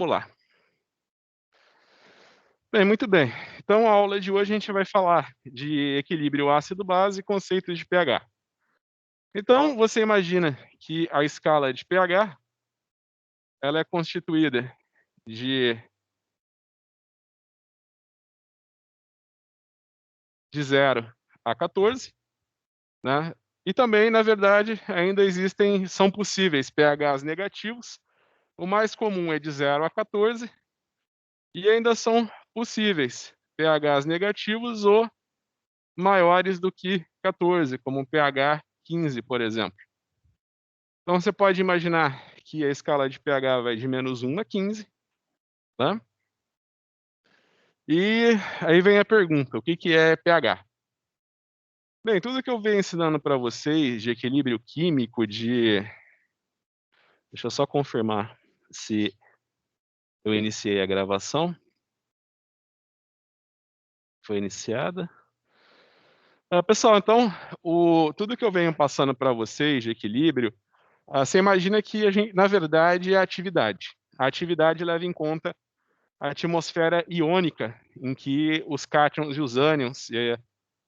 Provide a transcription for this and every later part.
vamos lá. Bem, muito bem. Então, a aula de hoje a gente vai falar de equilíbrio ácido-base e conceitos de pH. Então, você imagina que a escala de pH, ela é constituída de, de 0 a 14, né? E também, na verdade, ainda são possíveis pHs negativos. O mais comum é de 0 a 14, e ainda são possíveis pHs negativos ou maiores do que 14, como um pH 15, por exemplo. Então você pode imaginar que a escala de pH vai de -1 a 15, tá? E aí vem a pergunta, o que que é pH? Bem, tudo que eu venho ensinando para vocês de equilíbrio químico, deixa eu só confirmar se eu iniciei a gravação. Foi iniciada. Pessoal, então, tudo que eu venho passando para vocês de equilíbrio, você imagina que na verdade, é atividade. A atividade leva em conta a atmosfera iônica, em que os cátions e os ânions,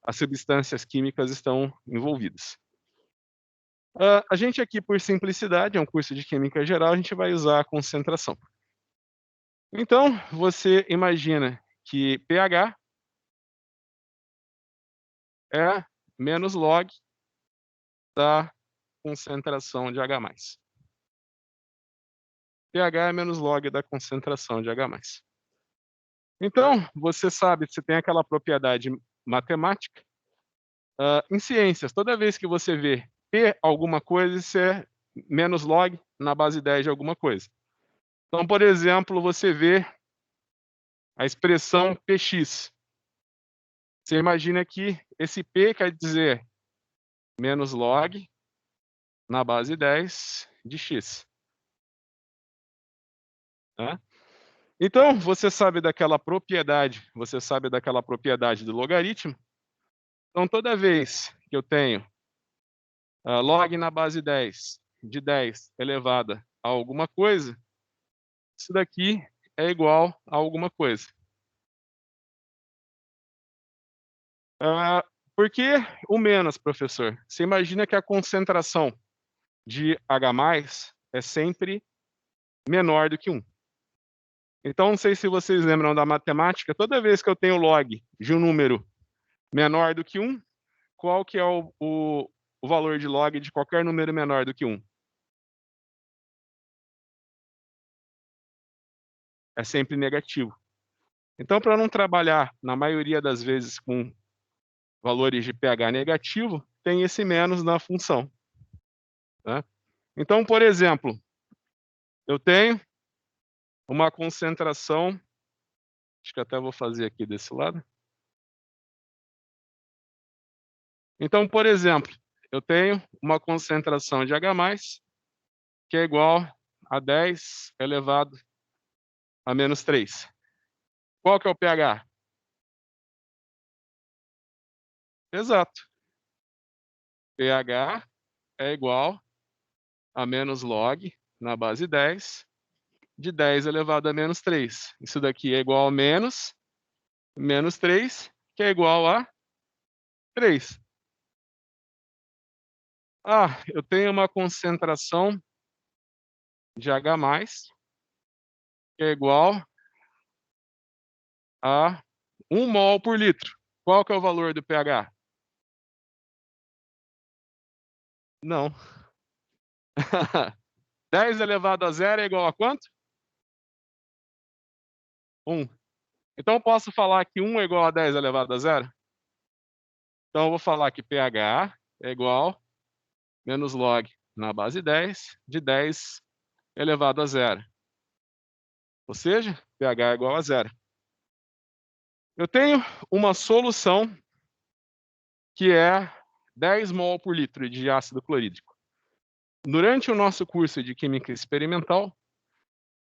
as substâncias químicas estão envolvidas. A gente aqui, por simplicidade, é um curso de química geral, a gente vai usar a concentração. Então, você imagina que pH é menos log da concentração de H+. pH é menos log da concentração de H+. Então, você sabe, você tem aquela propriedade matemática. Em ciências, toda vez que você vê P alguma coisa, isso é menos log na base 10 de alguma coisa. Então, por exemplo, você vê a expressão Px. Você imagina que esse P quer dizer menos log na base 10 de x. Tá? Então, você sabe daquela propriedade do logaritmo. Então, toda vez que eu tenho log na base 10 de 10 elevada a alguma coisa, isso daqui é igual a alguma coisa. Por que o menos, professor? Você imagina que a concentração de H+ é sempre menor do que 1. Então, não sei se vocês lembram da matemática, toda vez que eu tenho log de um número menor do que 1, qual que é o valor de log de qualquer número menor do que 1? É sempre negativo. Então, para não trabalhar, na maioria das vezes, com valores de pH negativo, tem esse menos na função. Tá? Então, por exemplo, eu tenho uma concentração, acho que até vou fazer aqui desse lado. Então, por exemplo, eu tenho uma concentração de H+, que é igual a 10 elevado a -3. Qual que é o pH? Exato. pH é igual a menos log na base 10 de 10 elevado a -3. Isso daqui é igual a menos 3, que é igual a 3. Eu tenho uma concentração de H+, que é igual a 1 mol por litro. Qual que é o valor do pH? Não. 10 elevado a 0 é igual a quanto? 1. Então, eu posso falar que 1 é igual a 10 elevado a 0? Então, eu vou falar que pH é igual menos log na base 10 de 10 elevado a 0. Ou seja, pH é igual a 0. Eu tenho uma solução que é 10 mol por litro de ácido clorídrico. Durante o nosso curso de química experimental,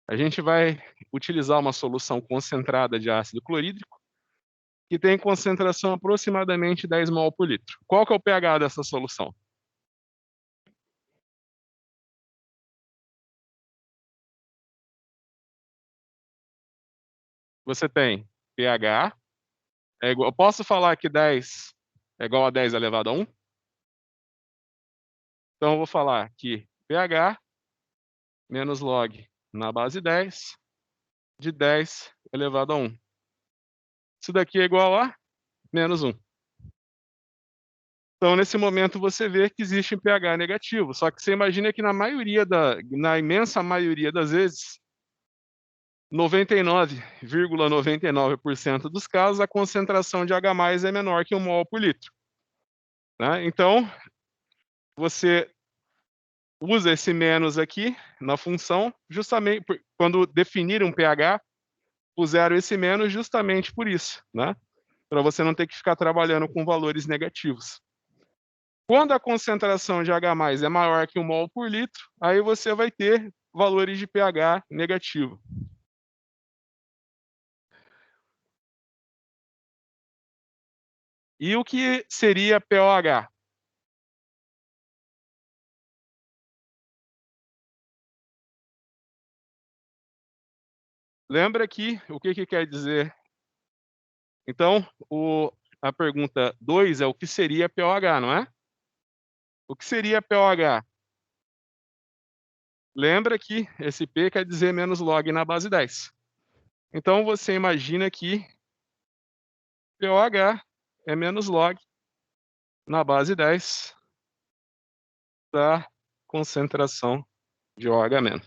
a gente vai utilizar uma solução concentrada de ácido clorídrico que tem concentração aproximadamente 10 mol por litro. Qual que é o pH dessa solução? você tem pH é igual, eu posso falar que 10 é igual a 10 elevado a 1? Então eu vou falar que pH menos log na base 10 de 10 elevado a 1. Isso daqui é igual a menos 1. Então, nesse momento, você vê que existe um pH negativo, só que você imagina que na imensa maioria das vezes, 99,99% dos casos, a concentração de H+ é menor que 1 mol por litro, né? Então, você usa esse menos aqui na função, justamente quando definir um pH, puseram esse menos justamente por isso, né? Para você não ter que ficar trabalhando com valores negativos. Quando a concentração de H+ é maior que 1 mol por litro, aí você vai ter valores de pH negativo. E o que seria pOH? Lembra aqui o que quer dizer? Então, a pergunta 2 é o que seria pOH, não é? O que seria pOH? Lembra que esse P quer dizer menos log na base 10. Então, você imagina que pOH é menos log na base 10 da concentração de OH-.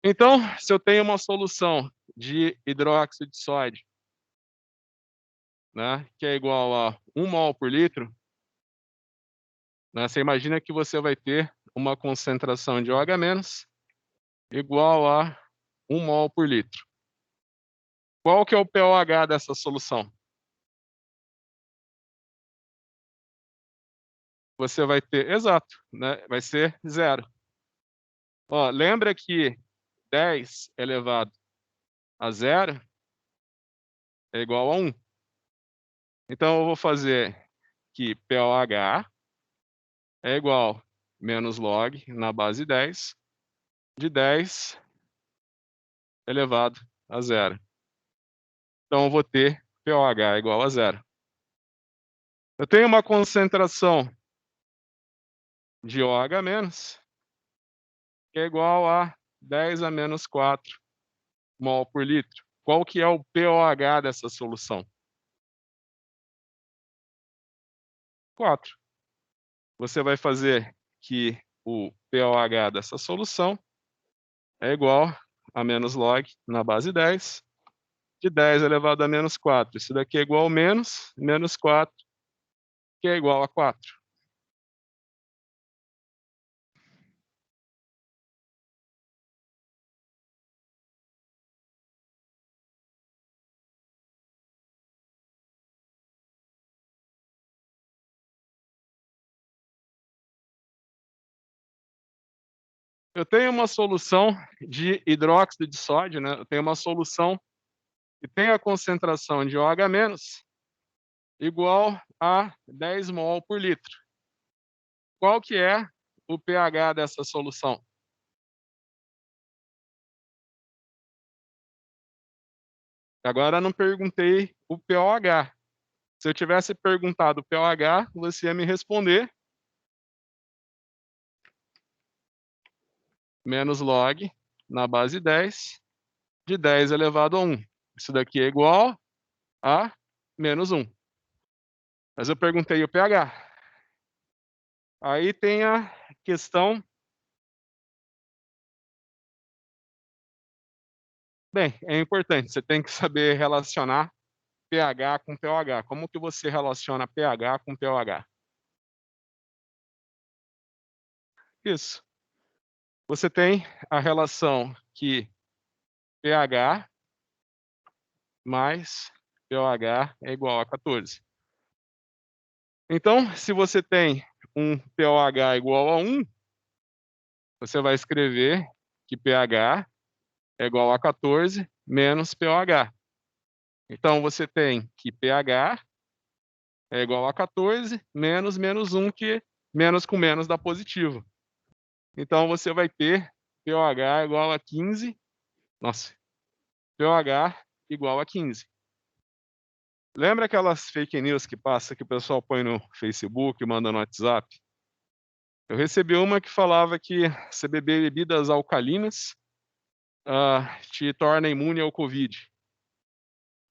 Então, se eu tenho uma solução de hidróxido de sódio, né, que é igual a 1 mol por litro, né, você imagina que você vai ter uma concentração de OH- igual a 1 mol por litro. Qual que é o pOH dessa solução? Você vai ter, exato, né, vai ser 0. Ó, lembra que 10 elevado a 0 é igual a 1. Então, eu vou fazer que pOH é igual a menos log na base 10 de 10 elevado a 0. Então, eu vou ter pOH igual a 0. Eu tenho uma concentração de OH- que é igual a 10 a menos 4 mol por litro. Qual que é o pOH dessa solução? 4. Você vai fazer que o pOH dessa solução é igual a menos log na base 10 de 10 elevado a menos 4. Isso daqui é igual a menos 4, que é igual a 4. Eu tenho uma solução de hidróxido de sódio, né? Eu tenho uma solução que tem a concentração de OH- igual a 10 mol por litro. Qual que é o pH dessa solução? Agora não perguntei o pOH. Se eu tivesse perguntado o pOH, você ia me responder menos log na base 10 de 10 elevado a 1. Isso daqui é igual a menos 1. Mas eu perguntei o pH. Aí tem a questão. Bem, é importante, você tem que saber relacionar pH com pOH. Como que você relaciona pH com pOH? Isso. Você tem a relação que pH mais pOH é igual a 14. Então, se você tem um pOH igual a 1, você vai escrever que pH é igual a 14 menos pOH. Então, você tem que pH é igual a 14, menos menos 1, que menos com menos dá positivo. Então você vai ter pOH igual a 15, nossa, pOH igual a 15. Lembra aquelas fake news que passa, que o pessoal põe no Facebook, manda no WhatsApp? Eu recebi uma que falava que você beber bebidas alcalinas te torna imune ao Covid.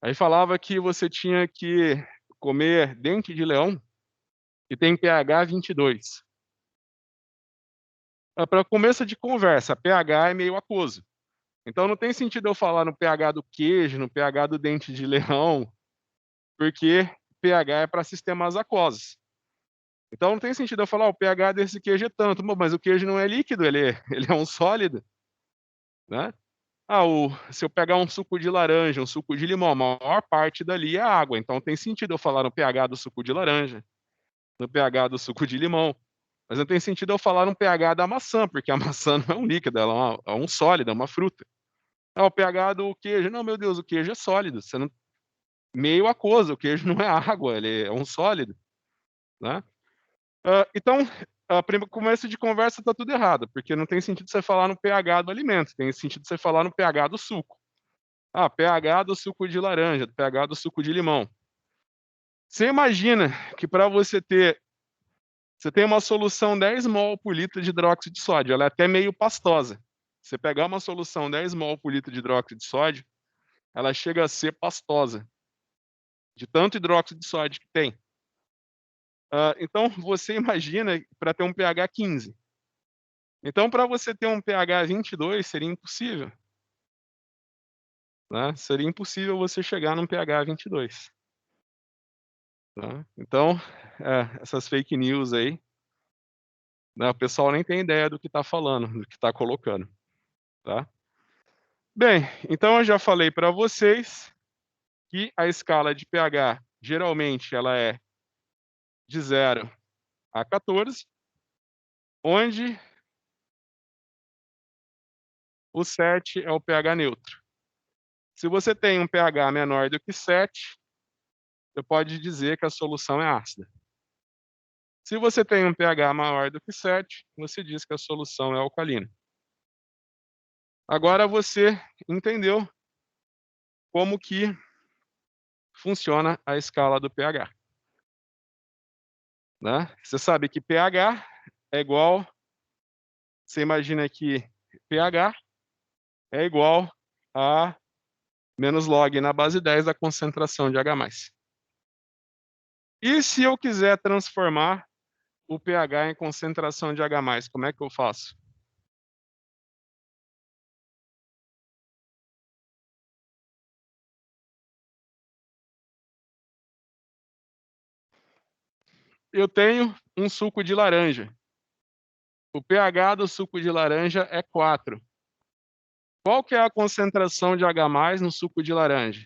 Aí falava que você tinha que comer dente de leão, que tem pH 22. Para começo de conversa, pH é meio aquoso. Então não tem sentido eu falar no pH do queijo, no pH do dente de leão, porque pH é para sistemas aquosos. Então não tem sentido eu falar, o pH desse queijo é tanto, mas o queijo não é líquido, ele é um sólido, né? Se eu pegar um suco de laranja, um suco de limão, a maior parte dali é água, então tem sentido eu falar no pH do suco de laranja, no pH do suco de limão, mas não tem sentido eu falar no pH da maçã, porque a maçã não é um líquido, ela é um sólido, é uma fruta. O pH do queijo, não, meu Deus, o queijo é sólido, você não... meio aquoso, o queijo não é água, ele é um sólido, né? Então, começo de conversa tá tudo errado, porque não tem sentido você falar no pH do alimento, tem sentido você falar no pH do suco. pH do suco de laranja, pH do suco de limão. Você imagina que para você tem uma solução 10 mol por litro de hidróxido de sódio, ela é até meio pastosa. Você pegar uma solução 10 mol por litro de hidróxido de sódio, ela chega a ser pastosa, de tanto hidróxido de sódio que tem. Então, você imagina para ter um pH 15. Então, para você ter um pH 22, seria impossível. Né? Seria impossível você chegar num pH 22. Tá? Então, essas fake news aí, né, o pessoal nem tem ideia do que está falando, do que está colocando. Tá? Bem, então eu já falei para vocês que a escala de pH, geralmente, ela é de 0 a 14, onde o 7 é o pH neutro. Se você tem um pH menor do que 7, você pode dizer que a solução é ácida. Se você tem um pH maior do que 7, você diz que a solução é alcalina. Agora você entendeu como que funciona a escala do pH. Né? Você sabe que pH é igual, você imagina que pH é igual a menos log na base 10 da concentração de H+. E se eu quiser transformar o pH em concentração de H+, como é que eu faço? Eu tenho um suco de laranja. O pH do suco de laranja é 4. Qual que é a concentração de H+ no suco de laranja?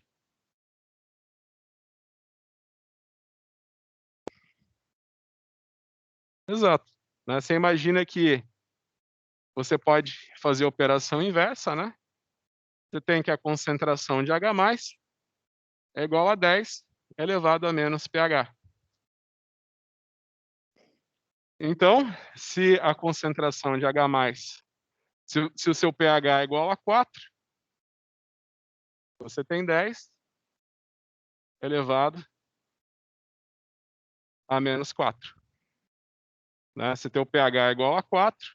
Exato. Né? Você imagina que você pode fazer a operação inversa, né? Você tem que a concentração de H+ é igual a 10 elevado a menos pH. Então, se a concentração de H+, se o seu pH é igual a 4, você tem 10 elevado a menos 4. Né? Se teu pH é igual a 4,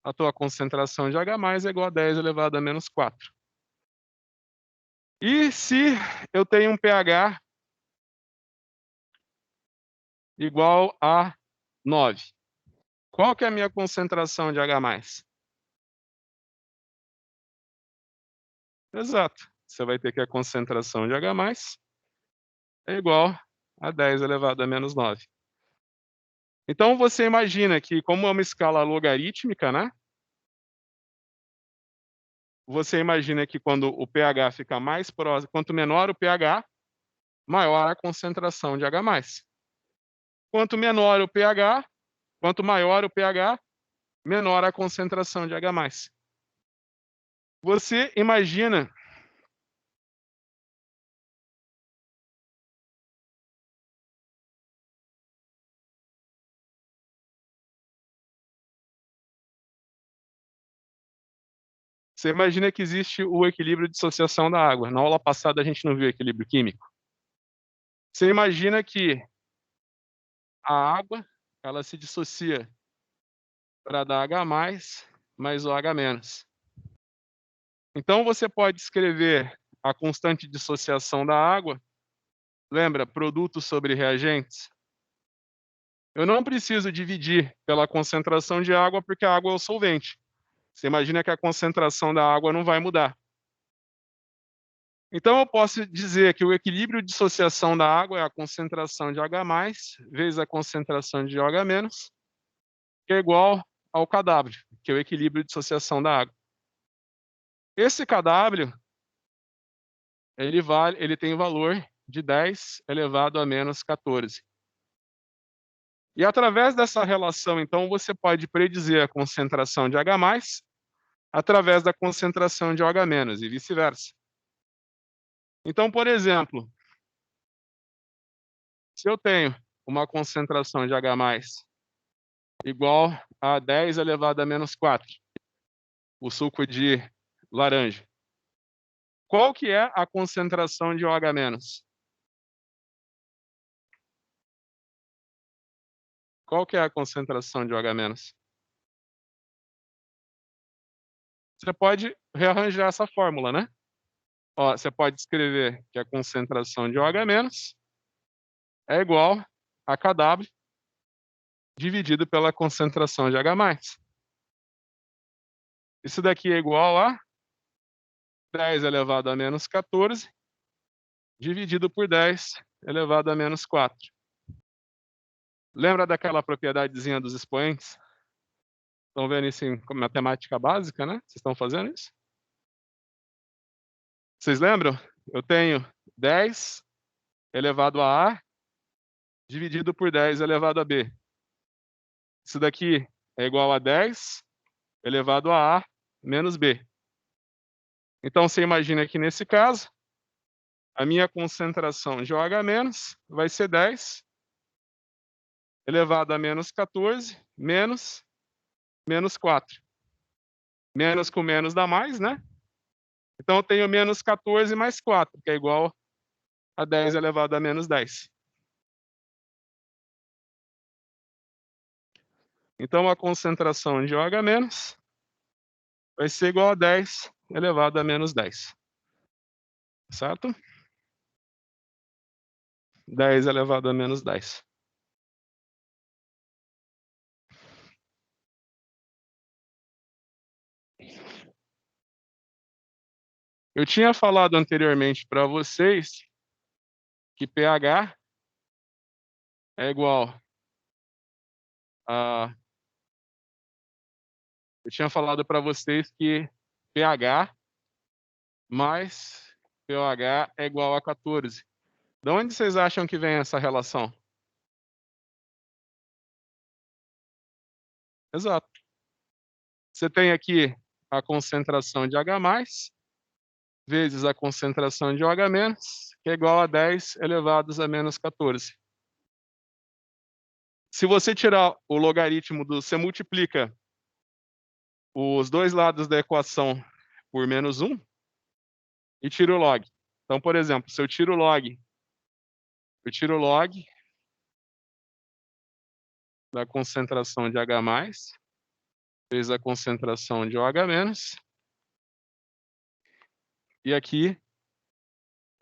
a tua concentração de H+ é igual a 10 elevado a menos 4. E se eu tenho um pH igual a 9, qual que é a minha concentração de H+? Exato. Você vai ter que a concentração de H+ é igual a 10 elevado a menos 9. Então você imagina que, como é uma escala logarítmica, né? Você imagina que quando o pH fica mais próximo, quanto menor o pH, maior a concentração de H+. Quanto menor o pH, quanto maior o pH, menor a concentração de H+. Você imagina Você imagina que existe o equilíbrio de dissociação da água. Na aula passada a gente não viu equilíbrio químico. Você imagina que a água, ela se dissocia para dar H+, mais o H-. Então você pode escrever a constante de dissociação da água, lembra, produto sobre reagentes? Eu não preciso dividir pela concentração de água, porque a água é o solvente. Você imagina que a concentração da água não vai mudar. Então eu posso dizer que o equilíbrio de dissociação da água é a concentração de H+, vezes a concentração de OH-, que é igual ao Kw, que é o equilíbrio de dissociação da água. Esse Kw, ele tem valor de 10 elevado a menos 14. E através dessa relação, então, você pode predizer a concentração de H+, através da concentração de OH- e vice-versa. Então, por exemplo, se eu tenho uma concentração de H+ igual a 10 elevado a menos 4, o suco de laranja, qual que é a concentração de OH-? Qual que é a concentração de OH-? Você pode rearranjar essa fórmula, né? Ó, você pode escrever que a concentração de OH- é igual a Kw dividido pela concentração de H+. Isso daqui é igual a 10 elevado a menos 14 dividido por 10 elevado a menos 4. Lembra daquela propriedadezinha dos expoentes? Estão vendo isso em matemática básica, né? Vocês estão fazendo isso? Vocês lembram? Eu tenho 10 elevado a A dividido por 10 elevado a B. Isso daqui é igual a 10 elevado a menos B. Então, você imagina que nesse caso, a minha concentração de OH- vai ser 10 elevado a menos 14 menos 4. Menos com menos dá mais, né? Então, eu tenho menos 14 mais 4, que é igual a 10 elevado a menos 10. Então, a concentração de OH- vai ser igual a 10 elevado a menos 10. Certo? 10 elevado a menos 10. Eu tinha falado anteriormente para vocês que pH é igual a... Eu tinha falado para vocês que pH mais pOH é igual a 14. De onde vocês acham que vem essa relação? Exato. Você tem aqui a concentração de H+, vezes a concentração de OH-, que é igual a 10 elevados a menos 14. Se você tirar o logaritmo você multiplica os dois lados da equação por menos 1 e tira o log. Então, por exemplo, se eu tiro o log da concentração de H+, vezes a concentração de OH-, e aqui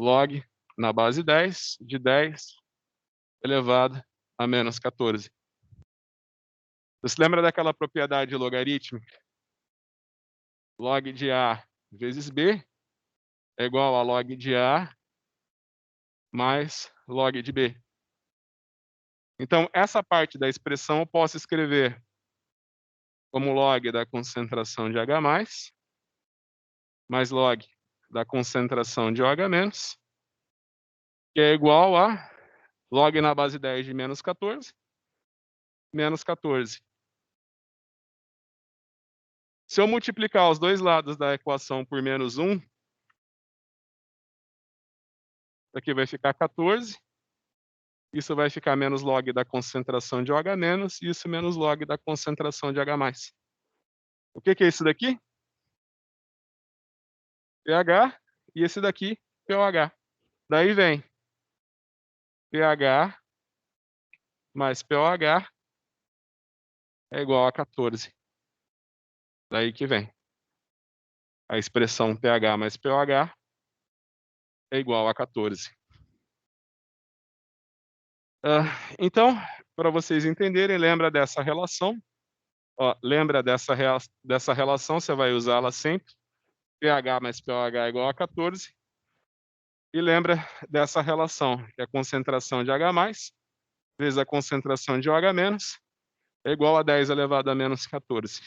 log na base 10 de 10 elevado a menos 14. Você lembra daquela propriedade logarítmica? Log de A vezes B é igual a log de A mais log de B. Então, essa parte da expressão eu posso escrever como log da concentração de H+, mais log da concentração de OH-, que é igual a log na base 10 de menos 14, menos 14. Se eu multiplicar os dois lados da equação por menos 1, aqui vai ficar 14, isso vai ficar menos log da concentração de OH-, e isso menos log da concentração de H+. O que é isso daqui? pH, e esse daqui, pOH. Daí vem pH mais pOH é igual a 14. Daí que vem. A expressão pH mais pOH é igual a 14. Então, para vocês entenderem, lembra dessa relação. Ó, lembra dessa relação, você vai usá-la sempre. pH mais pOH é igual a 14. E lembra dessa relação, que a concentração de H+, vezes a concentração de OH- é igual a 10 elevado a menos 14.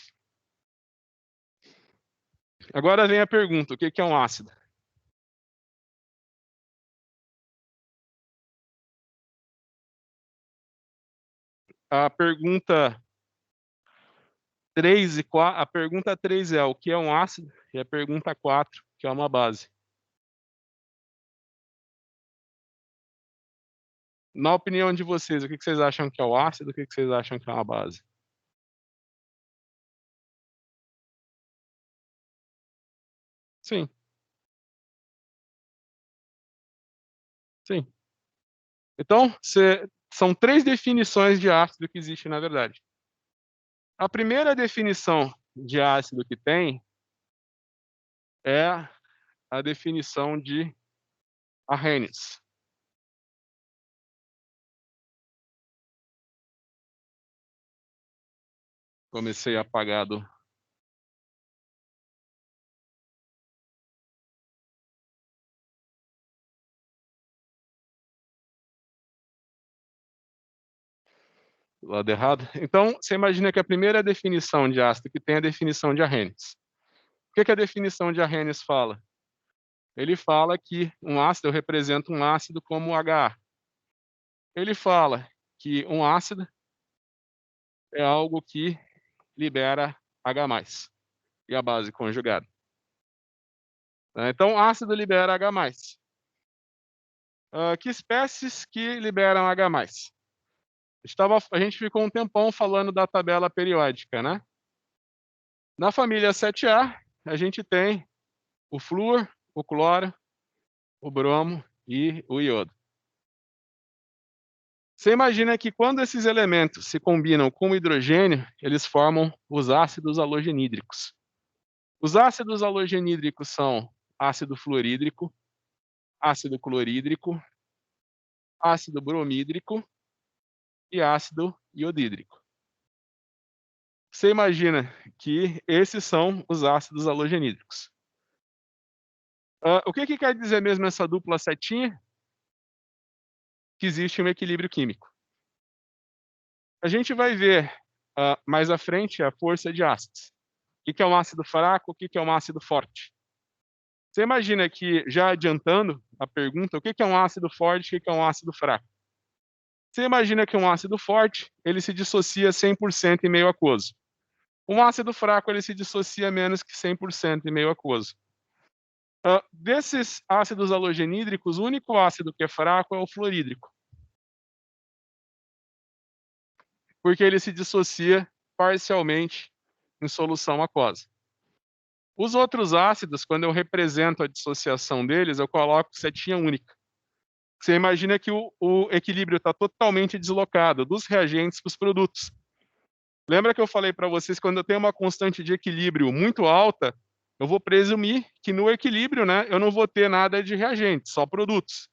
Agora vem a pergunta, o que é um ácido? A pergunta 3 a pergunta 3 é o que é um ácido, e a pergunta 4, que é uma base. Na opinião de vocês, o que vocês acham que é o ácido, o que vocês acham que é uma base? Sim, sim. Então, são 3 definições de ácido que existem, na verdade. A primeira definição de ácido que tem é a definição de Arrhenius. Comecei apagado. Lado errado. Então, você imagina que a primeira definição de ácido que tem é a definição de Arrhenius. O que a definição de Arrhenius fala? Ele fala que um ácido representa um ácido como o HA. Ele fala que um ácido é algo que libera H+, e a base conjugada. Então, ácido libera H+. Que espécies que liberam H+? A gente ficou um tempão falando da tabela periódica, né? Na família 7A, a gente tem o flúor, o cloro, o bromo e o iodo. Você imagina que quando esses elementos se combinam com o hidrogênio, eles formam os ácidos halogenídricos. Os ácidos halogenídricos são ácido fluorídrico, ácido clorídrico, ácido bromídrico e ácido iodídrico. Você imagina que esses são os ácidos halogenídricos. O que quer dizer mesmo essa dupla setinha? Que existe um equilíbrio químico. A gente vai ver mais à frente a força de ácidos. O que é um ácido fraco, o que é um ácido forte. Você imagina que, já adiantando a pergunta, o que é um ácido forte e o que é um ácido fraco? Você imagina que um ácido forte, ele se dissocia 100% em meio aquoso. Um ácido fraco, ele se dissocia menos que 100% em meio aquoso. Desses ácidos halogenídricos, o único ácido que é fraco é o fluorídrico, porque ele se dissocia parcialmente em solução aquosa. Os outros ácidos, quando eu represento a dissociação deles, eu coloco setinha única. Você imagina que o equilíbrio está totalmente deslocado dos reagentes para os produtos. Lembra que eu falei para vocês, quando eu tenho uma constante de equilíbrio muito alta, eu vou presumir que no equilíbrio, né, eu não vou ter nada de reagente, só produtos.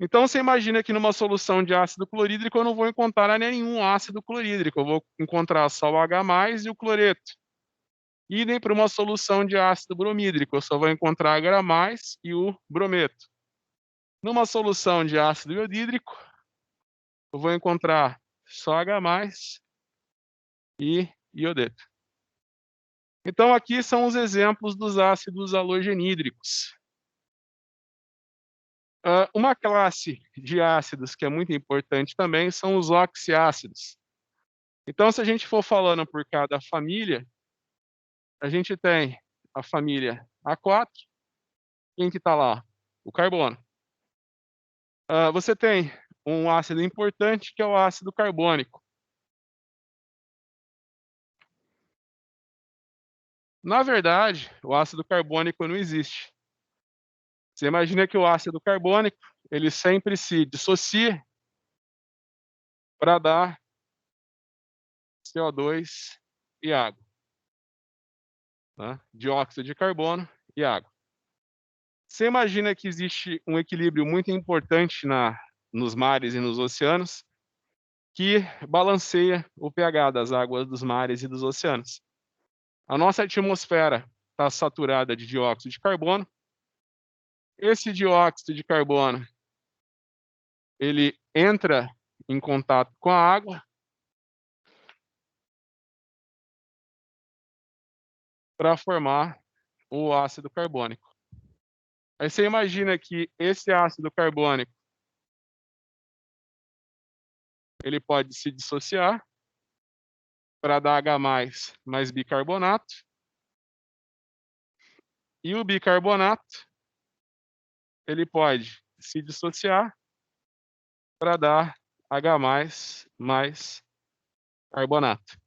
Então, você imagina que numa solução de ácido clorídrico eu não vou encontrar nenhum ácido clorídrico, eu vou encontrar só o H+ e o cloreto. Idem para uma solução de ácido bromídrico, eu só vou encontrar H+ e o brometo. Numa solução de ácido iodídrico, eu vou encontrar só H+ e iodeto. Então, aqui são os exemplos dos ácidos halogenídricos. Uma classe de ácidos que é muito importante também são os oxiácidos. Então, se a gente for falando por cada família, a gente tem a família A4, quem que está lá? O carbono. Você tem um ácido importante que é o ácido carbônico. Na verdade, o ácido carbônico não existe. Você imagina que o ácido carbônico, ele sempre se dissocia para dar CO2 e água, tá? Dióxido de carbono e água. Você imagina que existe um equilíbrio muito importante nos mares e nos oceanos, que balanceia o pH das águas dos mares e dos oceanos. A nossa atmosfera está saturada de dióxido de carbono. Esse dióxido de carbono, ele entra em contato com a água para formar o ácido carbônico. Aí você imagina que esse ácido carbônico, ele pode se dissociar para dar H+, mais bicarbonato, e o bicarbonato, ele pode se dissociar para dar H+, mais carbonato.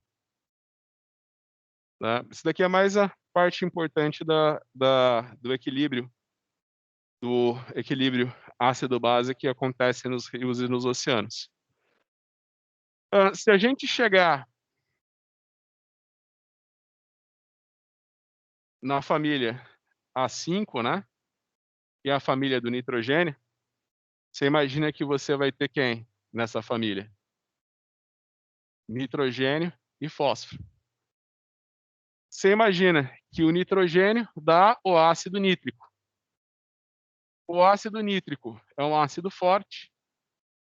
Tá? Isso daqui é mais a parte importante do equilíbrio ácido-base que acontece nos rios e nos oceanos. Se a gente chegar na família A5, né, e a família do nitrogênio, você imagina que você vai ter quem nessa família? Nitrogênio e fósforo. Você imagina que o nitrogênio dá o ácido nítrico. O ácido nítrico é um ácido forte,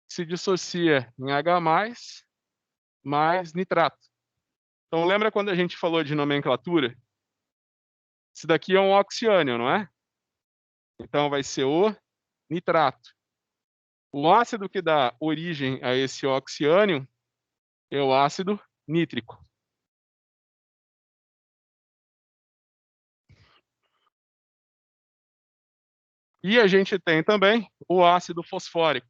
que se dissocia em H+, mais nitrato. Então lembra quando a gente falou de nomenclatura? Isso daqui é um oxiânion, não é? Então vai ser o nitrato. O ácido que dá origem a esse oxiânion é o ácido nítrico. E a gente tem também o ácido fosfórico.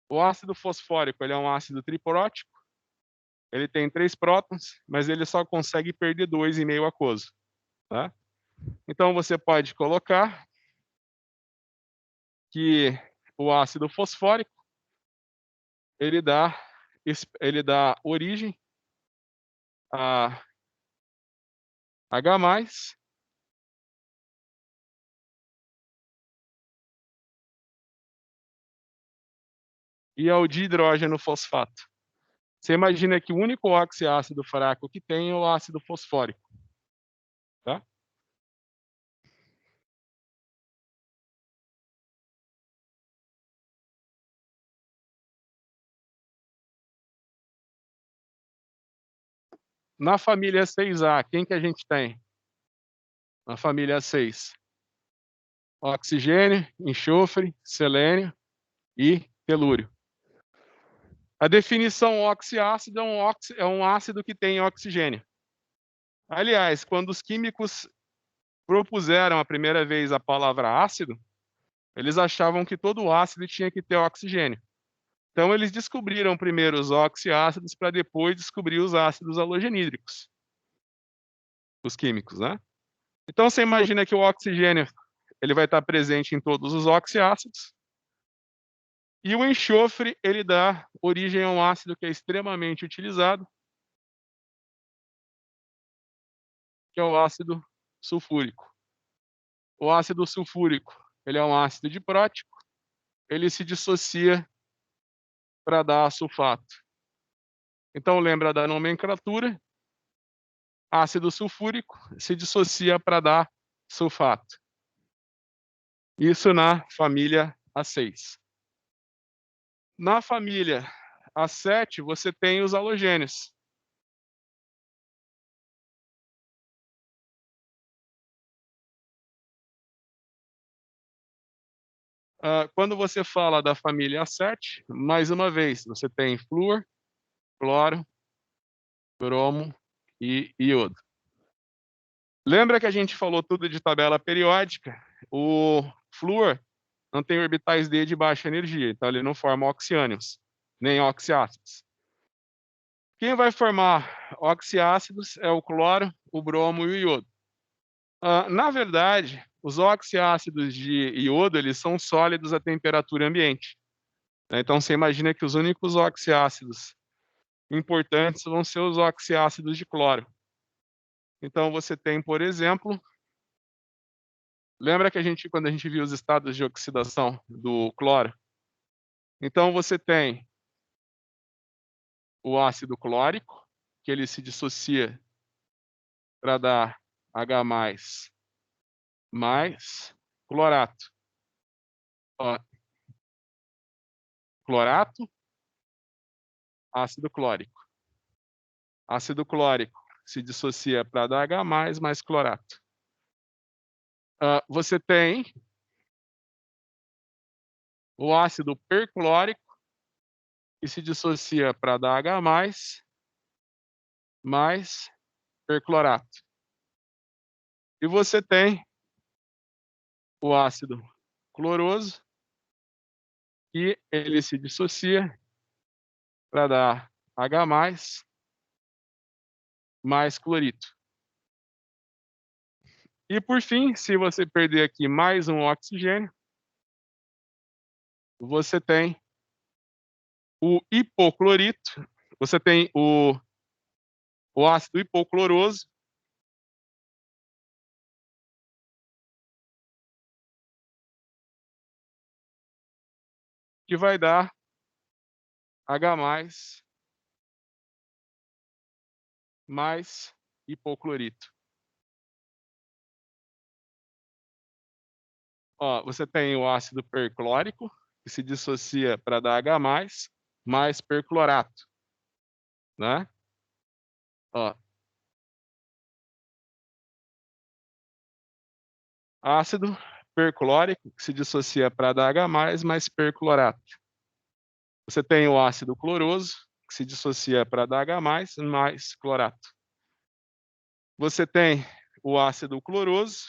O ácido fosfórico, ele é um ácido triprótico, ele tem 3 prótons, mas ele só consegue perder 2 em meio aquoso, tá? Então você pode colocar que o ácido fosfórico, ele dá origem a H+, e ao dihidrogênio fosfato. Você imagina que o único oxiácido fraco que tem é o ácido fosfórico, tá? Na família 6A, quem que a gente tem? Na família 6, oxigênio, enxofre, selênio e telúrio. A definição oxiácido é um ácido que tem oxigênio. Aliás, quando os químicos propuseram a primeira vez a palavra ácido, eles achavam que todo ácido tinha que ter oxigênio. Então eles descobriram primeiro os oxiácidos para depois descobrir os ácidos halogenídricos, os químicos, né? Então você imagina que o oxigênio, ele vai estar presente em todos os oxiácidos, e o enxofre, ele dá origem a um ácido que é extremamente utilizado, que é o ácido sulfúrico. O ácido sulfúrico, ele é um ácido diprótico, ele se dissocia para dar sulfato. Então lembra da nomenclatura, ácido sulfúrico se dissocia para dar sulfato. Isso na família A6. Na família A7, você tem os halogênios. Quando você fala da família A7, mais uma vez, você tem flúor, cloro, bromo e iodo. Lembra que a gente falou tudo de tabela periódica? O flúor não tem orbitais D de baixa energia, então ele não forma oxiânions, nem oxiácidos. Quem vai formar oxiácidos é o cloro, o bromo e o iodo. Na verdade, os oxiácidos de iodo, eles são sólidos à temperatura ambiente, né, então você imagina que os únicos oxiácidos importantes vão ser os oxiácidos de cloro. Então você tem, por exemplo, lembra que quando a gente viu os estados de oxidação do cloro? Então você tem o ácido clórico, que ele se dissocia para dar H+, mais clorato. Ó, clorato, ácido clórico. Ácido clórico se dissocia para dar H+, mais clorato. Você tem o ácido perclórico, que se dissocia para dar H+, mais perclorato. E você tem o ácido cloroso, que ele se dissocia para dar H+, mais clorito. E por fim, se você perder aqui mais um oxigênio, você tem o hipoclorito, você tem o ácido hipocloroso, que vai dar H+, mais hipoclorito. Ó, você tem o ácido perclórico, que se dissocia para dar H+, mais perclorato, né? Ó, ácido perclórico, que se dissocia para dar H+, mais perclorato. Você tem o ácido cloroso, que se dissocia para dar H+, mais clorato. Você tem o ácido cloroso,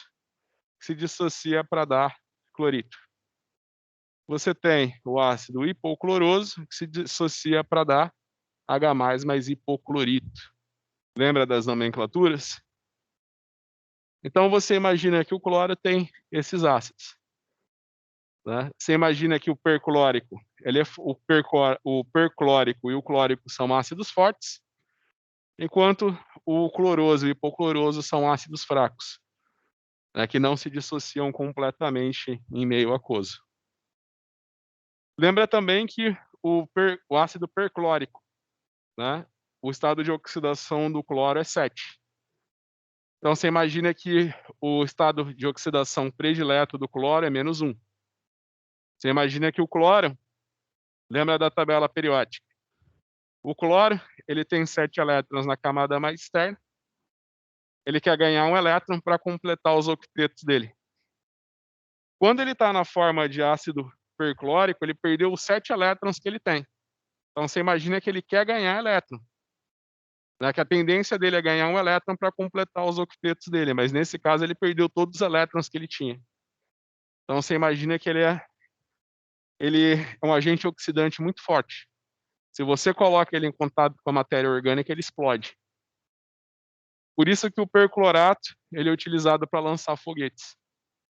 que se dissocia para dar clorito. Você tem o ácido hipocloroso, que se dissocia para dar H+, mais hipoclorito. Lembra das nomenclaturas? Então você imagina que o cloro tem esses ácidos, né? Você imagina que o perclórico, o perclórico e o clórico são ácidos fortes, enquanto o cloroso e o hipocloroso são ácidos fracos, né, que não se dissociam completamente em meio aquoso. Lembra também que o ácido perclórico, né, o estado de oxidação do cloro é 7. Então você imagina que o estado de oxidação predileto do cloro é -1. Você imagina que o cloro, lembra da tabela periódica? O cloro, ele tem 7 elétrons na camada mais externa, ele quer ganhar um elétron para completar os octetos dele. Quando ele está na forma de ácido perclórico, ele perdeu os 7 elétrons que ele tem. Então você imagina que ele quer ganhar elétron, né, que a tendência dele é ganhar um elétron para completar os octetos dele, mas nesse caso ele perdeu todos os elétrons que ele tinha. Então você imagina que ele é um agente oxidante muito forte. Se você coloca ele em contato com a matéria orgânica, ele explode. Por isso que o perclorato, ele é utilizado para lançar foguetes.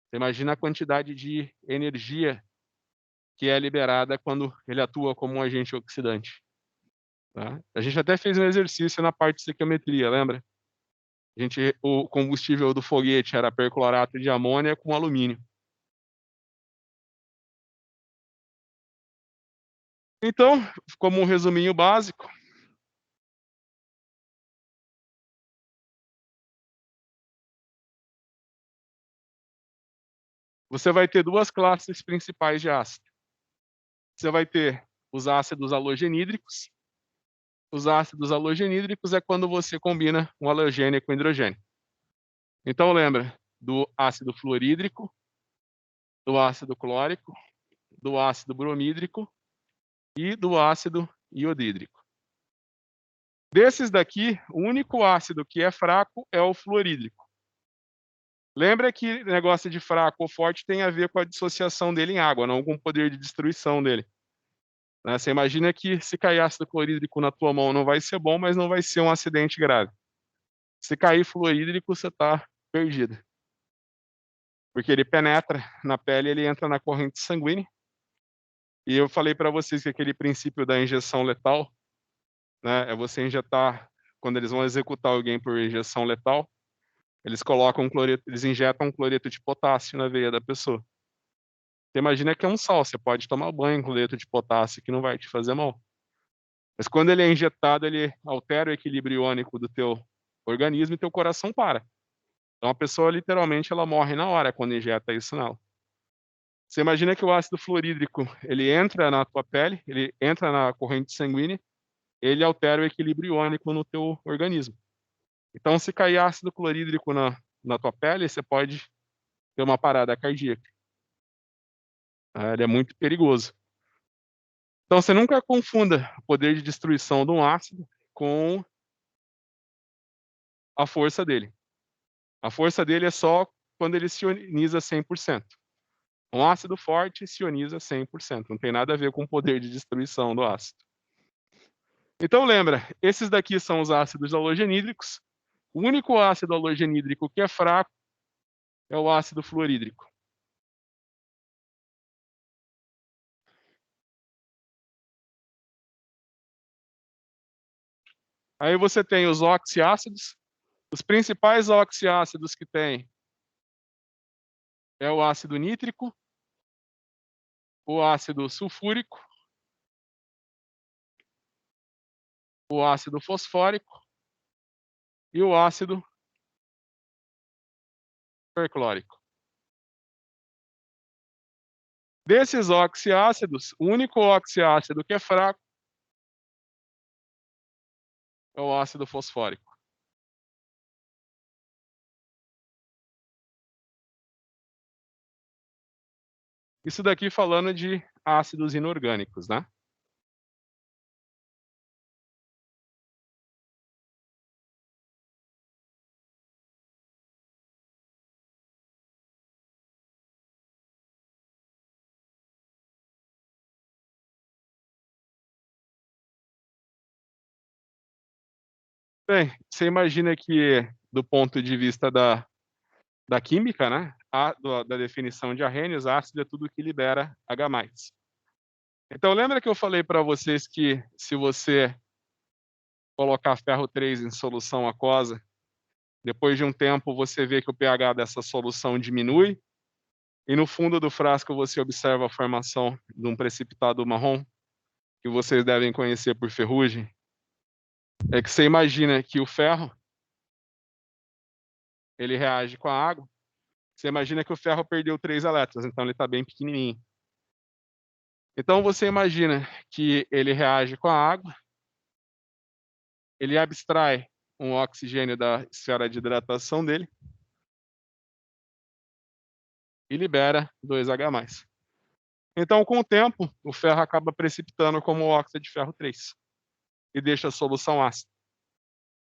Você imagina a quantidade de energia que é liberada quando ele atua como um agente oxidante, tá? A gente até fez um exercício na parte de estequiometria, lembra? O combustível do foguete era perclorato de amônia com alumínio. Então, como um resuminho básico, você vai ter duas classes principais de ácido. Você vai ter os ácidos halogenídricos. Os ácidos halogenídricos é quando você combina um halogênio com hidrogênio. Então lembra do ácido fluorídrico, do ácido clórico, do ácido bromídrico e do ácido iodídrico. Desses daqui, o único ácido que é fraco é o fluorídrico. Lembra que negócio de fraco ou forte tem a ver com a dissociação dele em água, não com o poder de destruição dele. né. Você imagina que se cair ácido clorídrico na tua mão não vai ser bom, mas não vai ser um acidente grave. Se cair fluorídrico, você está perdido. Porque ele penetra na pele, ele entra na corrente sanguínea. E eu falei para vocês que aquele princípio da injeção letal, né, é você injetar quando eles vão executar alguém por injeção letal, eles injetam cloreto de potássio na veia da pessoa. Você imagina que é um sal, você pode tomar banho com cloreto de potássio que não vai te fazer mal. Mas quando ele é injetado, ele altera o equilíbrio iônico do teu organismo e teu coração para. Então a pessoa literalmente ela morre na hora quando injeta isso nela. Você imagina que o ácido fluorídrico, ele entra na tua pele, ele entra na corrente sanguínea, ele altera o equilíbrio iônico no teu organismo. Então se cair ácido clorídrico na tua pele, você pode ter uma parada cardíaca. Ele é muito perigoso. Então você nunca confunda o poder de destruição de um ácido com a força dele. A força dele é só quando ele se ioniza 100%. Um ácido forte se ioniza 100%, não tem nada a ver com o poder de destruição do ácido. Então lembra, esses daqui são os ácidos halogenídricos. O único ácido halogenídrico que é fraco é o ácido fluorídrico. Aí você tem os oxiácidos. Os principais oxiácidos que tem é o ácido nítrico, o ácido sulfúrico, o ácido fosfórico e o ácido perclórico. Desses oxiácidos, o único oxiácido que é fraco é o ácido fosfórico. Isso daqui falando de ácidos inorgânicos, né? Bem, você imagina que, do ponto de vista da química, né? Da definição de arrênios, ácido é tudo que libera H+. Então, lembra que eu falei para vocês que se você colocar ferro 3 em solução aquosa, depois de um tempo você vê que o pH dessa solução diminui e no fundo do frasco você observa a formação de um precipitado marrom, que vocês devem conhecer por ferrugem. É que você imagina que o ferro, ele reage com a água. Você imagina que o ferro perdeu 3 elétrons, então ele está bem pequenininho. Então você imagina que ele reage com a água, ele abstrai um oxigênio da esfera de hidratação dele e libera 2H+. Então, com o tempo, o ferro acaba precipitando como óxido de ferro 3 e deixa a solução ácida.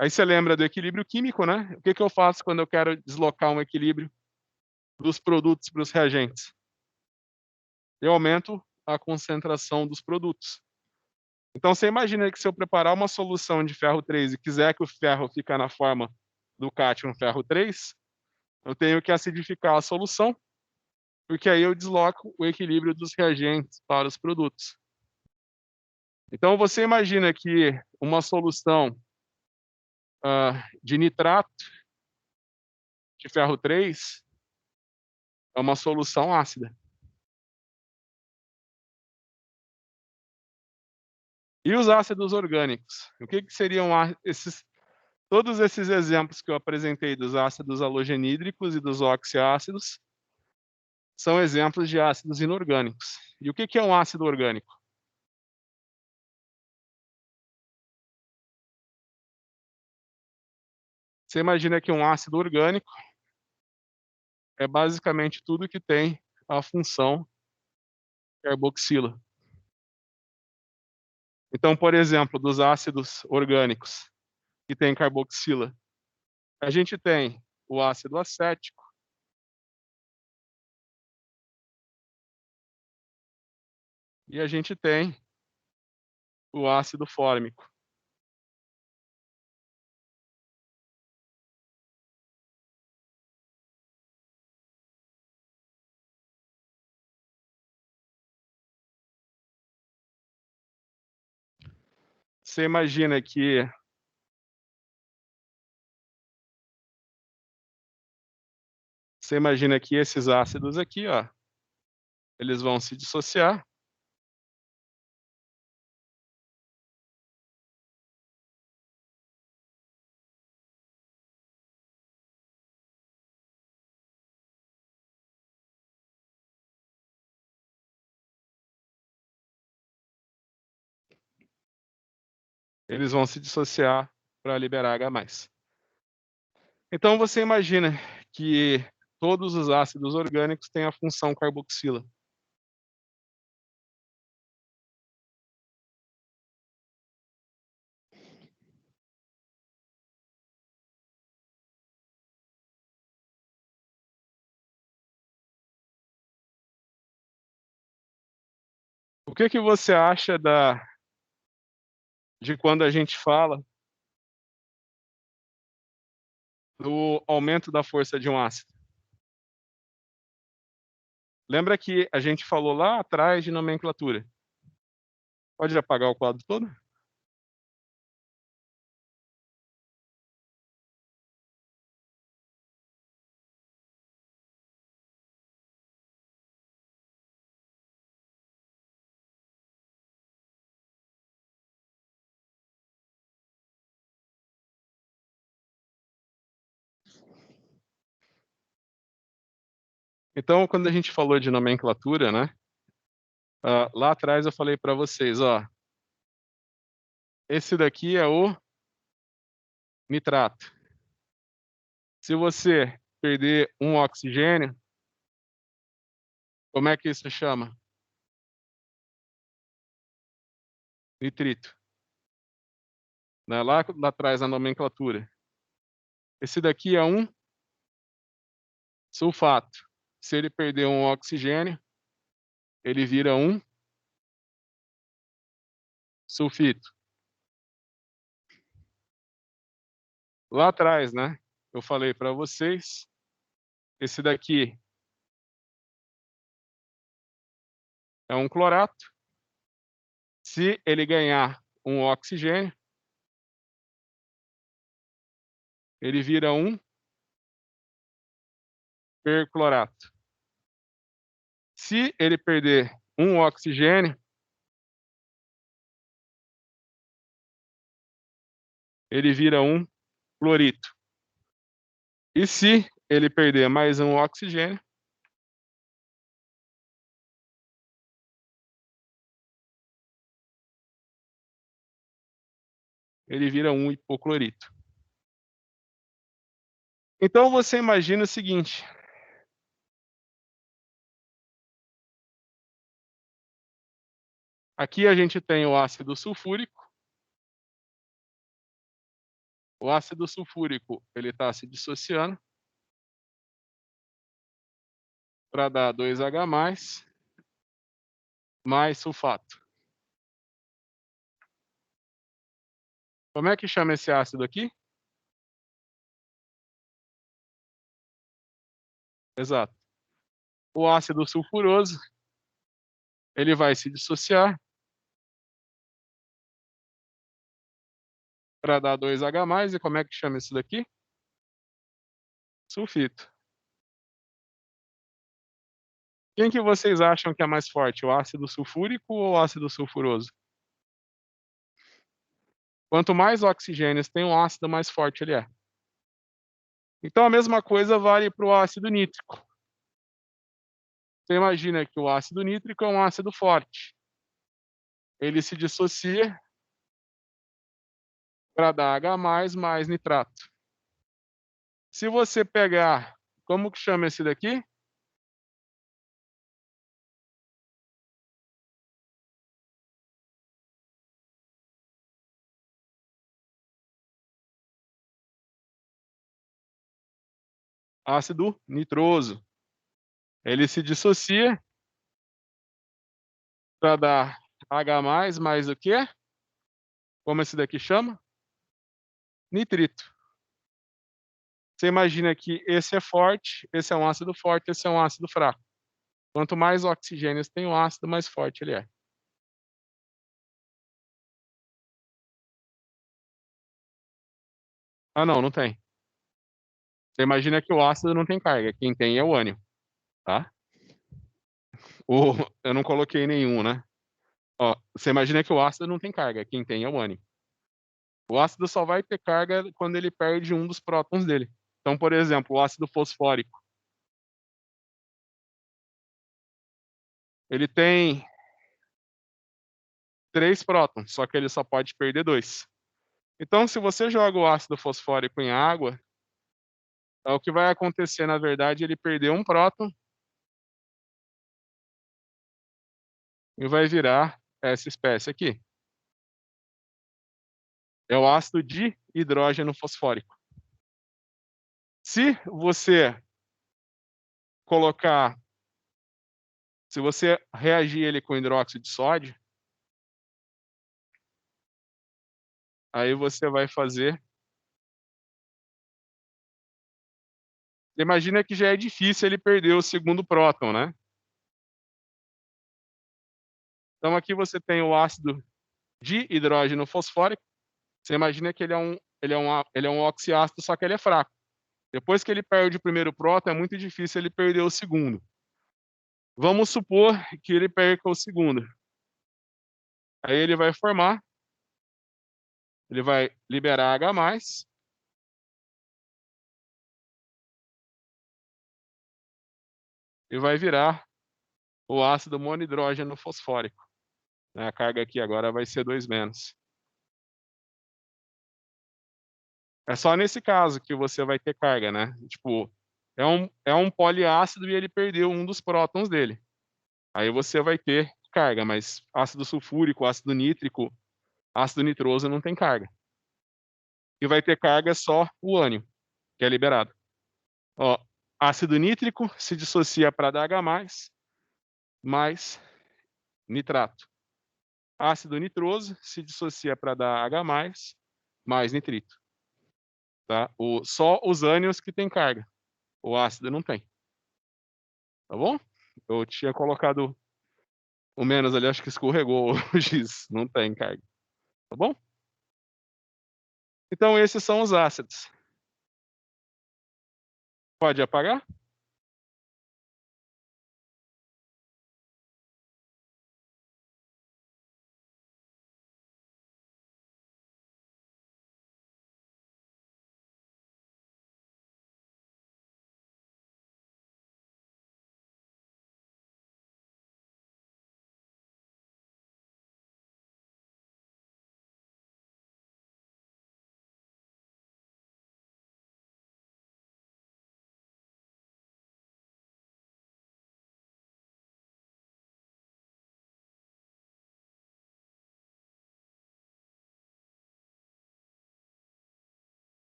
Aí você lembra do equilíbrio químico, né? O que que eu faço quando eu quero deslocar um equilíbrio dos produtos para os reagentes? Eu aumento a concentração dos produtos. Então você imagina que se eu preparar uma solução de ferro 3 e quiser que o ferro fique na forma do cátion ferro 3, eu tenho que acidificar a solução, porque aí eu desloco o equilíbrio dos reagentes para os produtos. Então você imagina que uma solução de nitrato de ferro 3 é uma solução ácida. E os ácidos orgânicos? O que que seriam todos esses exemplos que eu apresentei dos ácidos halogenídricos e dos oxiácidos são exemplos de ácidos inorgânicos. E o que que é um ácido orgânico? Você imagina que um ácido orgânico é basicamente tudo que tem a função carboxila. Então, por exemplo, dos ácidos orgânicos que tem carboxila, a gente tem o ácido acético e a gente tem o ácido fórmico. Você imagina que esses ácidos aqui, ó, eles vão se dissociar. Eles vão se dissociar para liberar H+. Então você imagina que todos os ácidos orgânicos têm a função carboxila. O que que você acha de quando a gente fala do aumento da força de um ácido? Lembra que a gente falou lá atrás de nomenclatura? Pode apagar o quadro todo? Então, quando a gente falou de nomenclatura, né, lá atrás eu falei para vocês, ó, esse daqui é o nitrato. Se você perder um oxigênio, como é que isso chama? Nitrito. Né? Lá atrás na nomenclatura. Esse daqui é um sulfato. Se ele perder um oxigênio, ele vira um sulfito. Lá atrás, né, eu falei para vocês, esse daqui é um clorato. Se ele ganhar um oxigênio, ele vira um perclorato. Se ele perder um oxigênio, ele vira um clorito. E se ele perder mais um oxigênio, ele vira um hipoclorito. Então você imagina o seguinte: aqui a gente tem o ácido sulfúrico. O ácido sulfúrico, ele está se dissociando para dar 2H+, mais sulfato. Como é que chama esse ácido aqui? Exato. O ácido sulfuroso, ele vai se dissociar para dar 2H+, e como é que chama isso daqui? Sulfito. Quem que vocês acham que é mais forte, o ácido sulfúrico ou o ácido sulfuroso? Quanto mais oxigênios tem um ácido, mais forte ele é. Então a mesma coisa vale para o ácido nítrico. Você imagina que o ácido nítrico é um ácido forte. Ele se dissocia para dar H+, mais nitrato. Se você pegar, como que chama esse daqui? Ácido nitroso. Ele se dissocia para dar H+, mais o quê? Como esse daqui chama? Nitrito. Você imagina que esse é forte, esse é um ácido forte, esse é um ácido fraco. Quanto mais oxigênios tem o ácido, mais forte ele é. Ah, não, não tem. Você imagina que o ácido não tem carga, quem tem é o ânion, tá? O eu não coloquei nenhum, né. Ó, você imagina que o ácido não tem carga, quem tem é o ânion. O ácido só vai ter carga quando ele perde um dos prótons dele. Então, por exemplo, o ácido fosfórico, ele tem 3 prótons, só que ele só pode perder 2. Então, se você joga o ácido fosfórico em água, o que vai acontecer, na verdade, ele perdeu um próton e vai virar essa espécie aqui. É o ácido de hidrogênio fosfórico. Se você colocar se você reagir ele com hidróxido de sódio, aí você vai fazer imagina que já é difícil ele perder o segundo próton, né. Então aqui você tem o ácido de hidrogênio fosfórico, você imagina que ele é um oxiácido, só que ele é fraco. Depois que ele perde o primeiro próton, é muito difícil ele perder o segundo. Vamos supor que ele perca o segundo. Aí ele vai liberar H+, e vai virar o ácido monohidrogênio fosfórico, né, a carga aqui agora vai ser 2-. É só nesse caso que você vai ter carga, né, tipo, é um poliácido e ele perdeu um dos prótons dele. Aí você vai ter carga, mas ácido sulfúrico, ácido nítrico, ácido nitroso não tem carga. E vai ter carga só o ânion, que é liberado. Ó, ácido nítrico se dissocia para dar H+, mais nitrato. Ácido nitroso se dissocia para dar H+, mais nitrito, tá. Só os ânions que tem carga, o ácido não tem, tá bom? Eu tinha colocado o menos ali, acho que escorregou o giz, não tem carga, tá bom? Então esses são os ácidos. Pode apagar?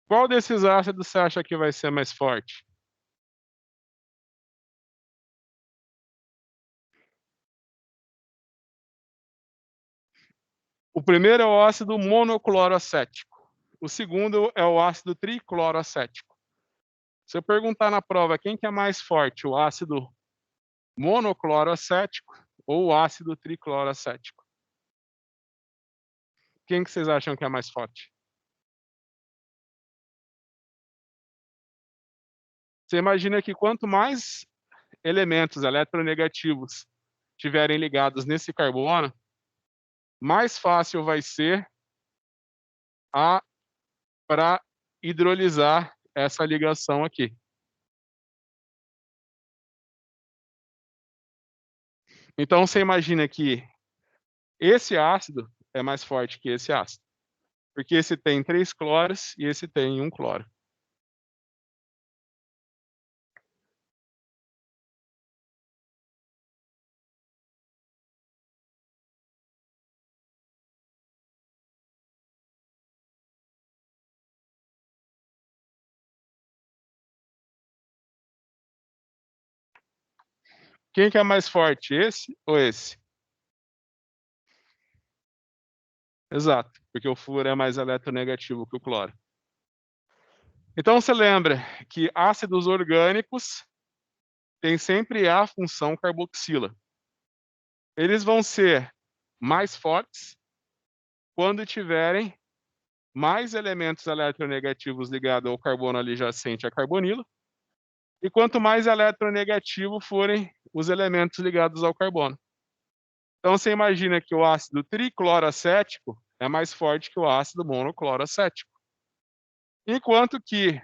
Qual desses ácidos você acha que vai ser mais forte? O primeiro é o ácido monocloroacético, o segundo é o ácido tricloroacético. Se eu perguntar na prova quem que é mais forte, o ácido monocloroacético ou o ácido tricloroacético? Quem que vocês acham que é mais forte? Você imagina que quanto mais elementos eletronegativos tiverem ligados nesse carbono, mais fácil vai ser a para hidrolisar essa ligação aqui. Então você imagina que esse ácido é mais forte que esse ácido, porque esse tem 3 cloros e esse tem 1 cloro. Quem que é mais forte, esse ou esse? Exato, porque o flúor é mais eletronegativo que o cloro. Então você lembra que ácidos orgânicos têm sempre a função carboxila. Eles vão ser mais fortes quando tiverem mais elementos eletronegativos ligados ao carbono adjacente a carbonilo, e quanto mais eletronegativo forem os elementos ligados ao carbono. Então você imagina que o ácido tricloroacético é mais forte que o ácido monocloroacético, enquanto que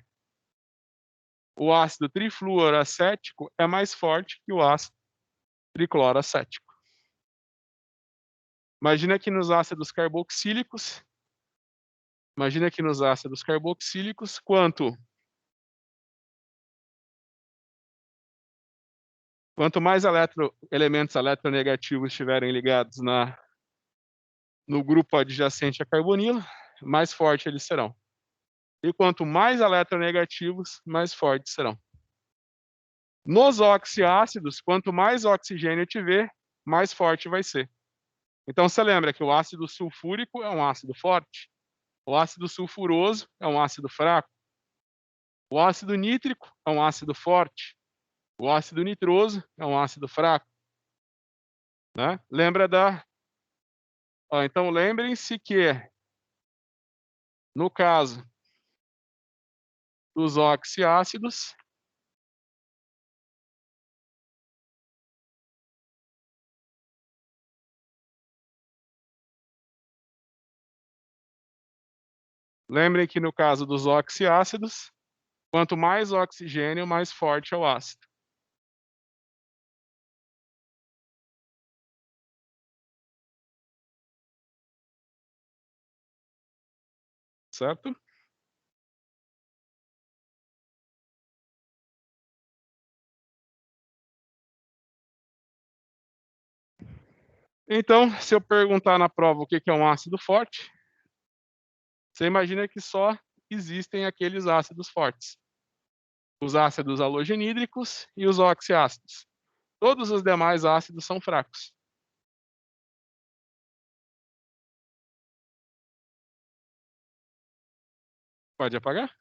o ácido trifluoracético é mais forte que o ácido tricloroacético. Imagina que nos ácidos carboxílicos, quanto mais elementos eletronegativos estiverem ligados no grupo adjacente a carbonilo, mais forte eles serão. E quanto mais eletronegativos, mais fortes serão. Nos oxiácidos, quanto mais oxigênio tiver, mais forte vai ser. Então você lembra que o ácido sulfúrico é um ácido forte, o ácido sulfuroso é um ácido fraco, o ácido nítrico é um ácido forte, o ácido nitroso é um ácido fraco, né? Então lembrem-se que no caso dos oxiácidos, quanto mais oxigênio, mais forte é o ácido. Certo? Então, se eu perguntar na prova o que é um ácido forte, você imagina que só existem aqueles ácidos fortes. Os ácidos halogenídricos e os oxiácidos. Todos os demais ácidos são fracos. Pode apagar?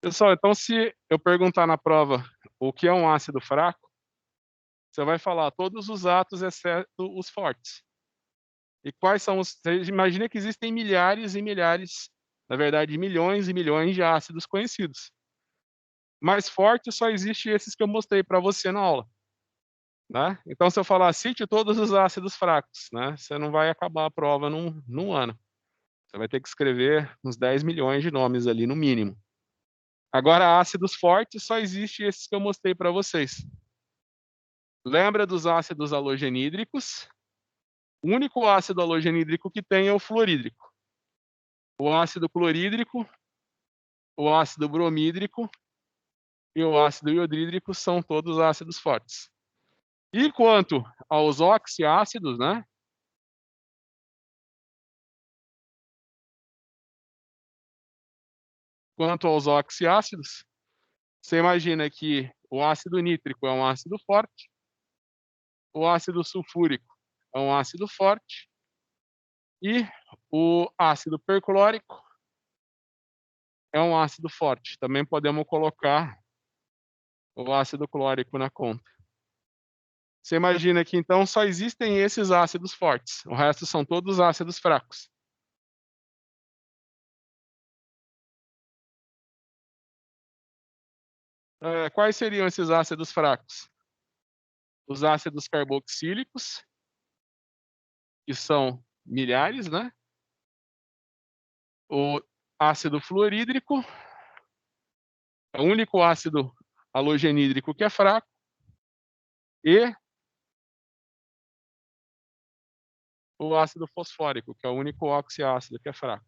Pessoal, então se eu perguntar na prova o que é um ácido fraco, você vai falar todos os átomos exceto os fortes. E quais são os... Você imagina que existem milhares e milhares, na verdade, milhões e milhões de ácidos conhecidos. Mais forte só existe esses que eu mostrei para você na aula. Né? Então, se eu falar, cite todos os ácidos fracos, né? Você não vai acabar a prova num ano. Você vai ter que escrever uns 10 milhões de nomes ali, no mínimo. Agora, ácidos fortes, só existe esses que eu mostrei para vocês. Lembra dos ácidos halogenídricos? O único ácido halogenídrico que tem é o fluorídrico. O ácido clorídrico, o ácido bromídrico e o ácido iodrídrico são todos ácidos fortes. E quanto aos oxiácidos, né? Quanto aos oxiácidos, você imagina que o ácido nítrico é um ácido forte, o ácido sulfúrico é um ácido forte e o ácido perclórico é um ácido forte. Também podemos colocar o ácido clórico na conta. Você imagina que então só existem esses ácidos fortes, o resto são todos ácidos fracos. Quais seriam esses ácidos fracos? Os ácidos carboxílicos, que são milhares, né? O ácido fluorídrico, é o único ácido halogenídrico que é fraco, e o ácido fosfórico, que é o único oxiácido que é fraco.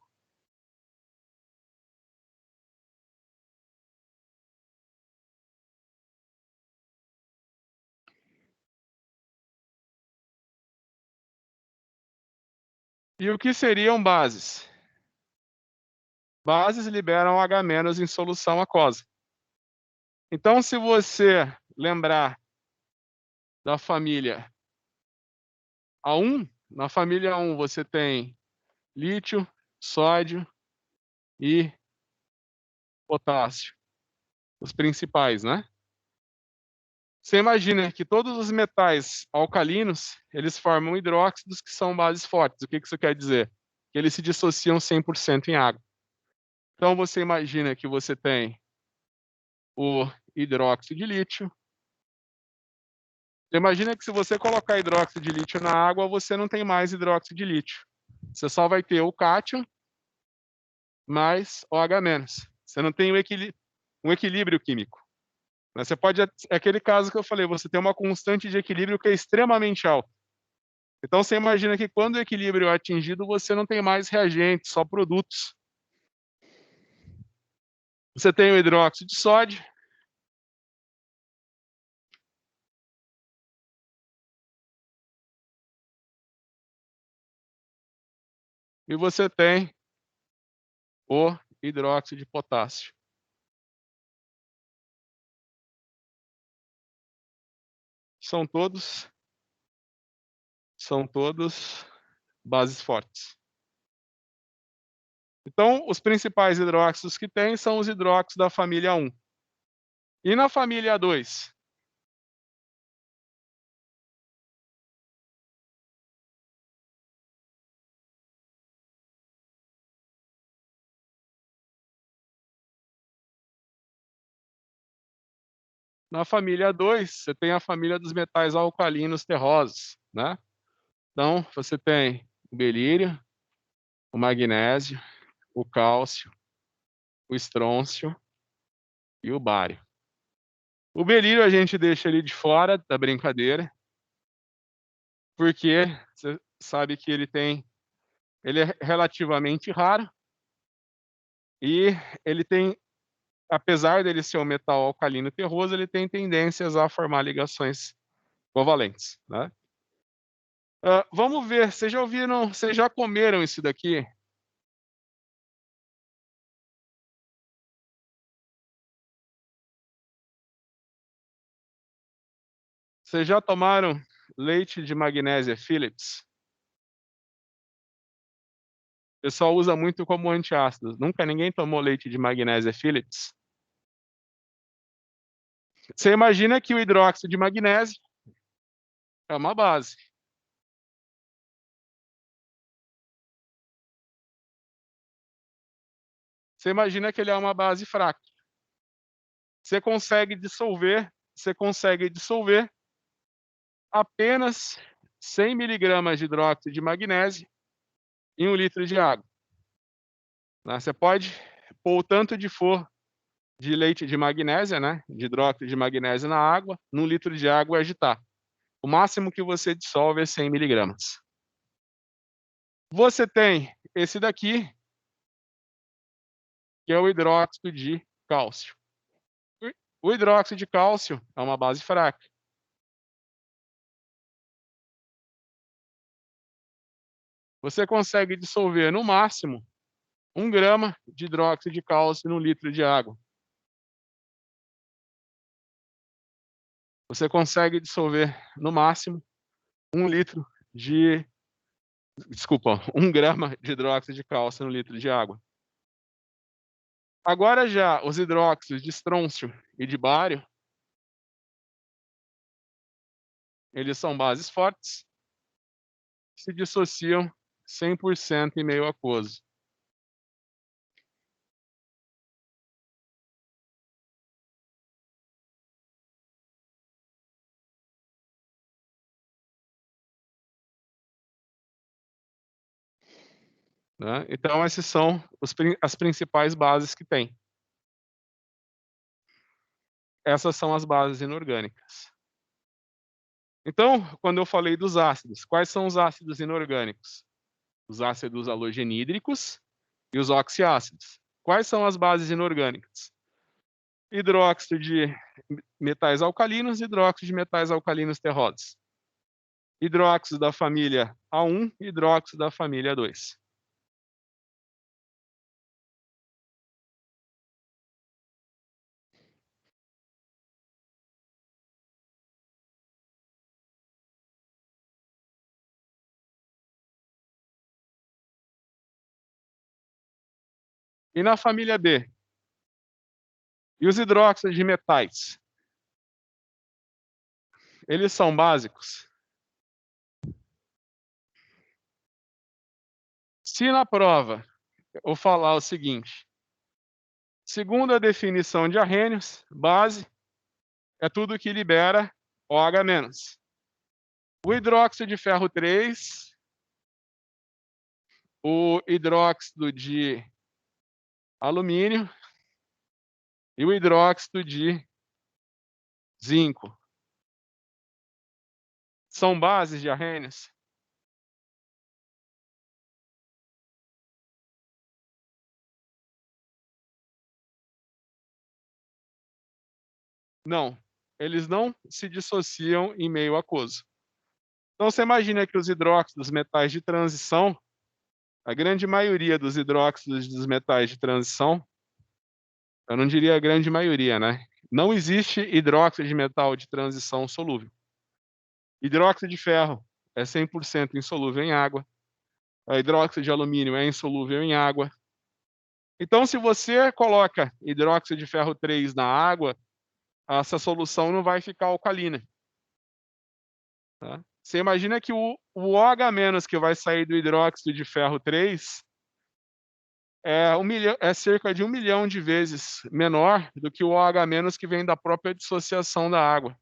E o que seriam bases? Bases liberam H- em solução aquosa. Então, se você lembrar da família A1, na família A1 você tem lítio, sódio e potássio, os principais, né? Você imagina que todos os metais alcalinos, eles formam hidróxidos que são bases fortes. O que isso quer dizer? Que eles se dissociam 100% em água. Então, você imagina que você tem o hidróxido de lítio. Você imagina que se você colocar hidróxido de lítio na água, você não tem mais hidróxido de lítio. Você só vai ter o cátion mais OH-. Você não tem um equilíbrio químico. Você pode, é aquele caso que eu falei, você tem uma constante de equilíbrio que é extremamente alta. Então, você imagina que quando o equilíbrio é atingido, você não tem mais reagentes, só produtos. Você tem o hidróxido de sódio. E você tem o hidróxido de potássio. São todos bases fortes. Então, os principais hidróxidos que tem são os hidróxidos da família 1. E na família 2? Na família 2, você tem a família dos metais alcalinos terrosos, né? Então, você tem o belírio, o magnésio, o cálcio, o estrôncio e o bário. O belírio a gente deixa ele de fora da brincadeira, porque você sabe que ele é relativamente raro e ele tem, apesar dele ser um metal alcalino terroso, ele tem tendências a formar ligações covalentes, né? Vamos ver, vocês já comeram isso daqui? Vocês já tomaram leite de magnésia Philips? O pessoal usa muito como antiácido. Nunca ninguém tomou leite de magnésia Philips? Você imagina que o hidróxido de magnésio é uma base. Você imagina que ele é uma base fraca. Você consegue dissolver apenas 100 miligramas de hidróxido de magnésio em 1 litro de água, né? Você pode pôr o tanto de for de leite de magnésia, né, de hidróxido de magnésio na água, num litro de água e agitar. O máximo que você dissolve é 100 miligramas. Você tem esse daqui, que é o hidróxido de cálcio. O hidróxido de cálcio é uma base fraca. Você consegue dissolver, no máximo, 1 grama de hidróxido de cálcio num litro de água. Você consegue dissolver, no máximo, 1 litro de... Desculpa, 1 grama de hidróxido de cálcio no litro de água. Agora já os hidróxidos de estrôncio e de bário, eles são bases fortes, se dissociam 100% em meio aquoso. Né? Então, essas são as principais bases que tem. Essas são as bases inorgânicas. Então, quando eu falei dos ácidos, quais são os ácidos inorgânicos? Os ácidos halogenídricos e os oxiácidos. Quais são as bases inorgânicas? Hidróxido de metais alcalinos e hidróxido de metais alcalinos terrosos. hidróxido da família A1 e hidróxido da família A2. E na família B? E os hidróxidos de metais? Eles são básicos? Se na prova eu falar o seguinte, segundo a definição de Arrhenius, base é tudo que libera OH-. O hidróxido de ferro 3, o hidróxido de alumínio e o hidróxido de zinco. São bases de Arrhenius? Não, eles não se dissociam em meio aquoso. Então você imagina que os hidróxidos metais de transição, a grande maioria dos hidróxidos dos metais de transição, eu não diria a grande maioria, né? Não existe hidróxido de metal de transição solúvel. Hidróxido de ferro é 100% insolúvel em água. A hidróxido de alumínio é insolúvel em água. Então, se você coloca hidróxido de ferro 3 na água, essa solução não vai ficar alcalina. Tá? Você imagina que o OH- que vai sair do hidróxido de ferro 3 é cerca de 1 milhão de vezes menor do que o OH- que vem da própria dissociação da água.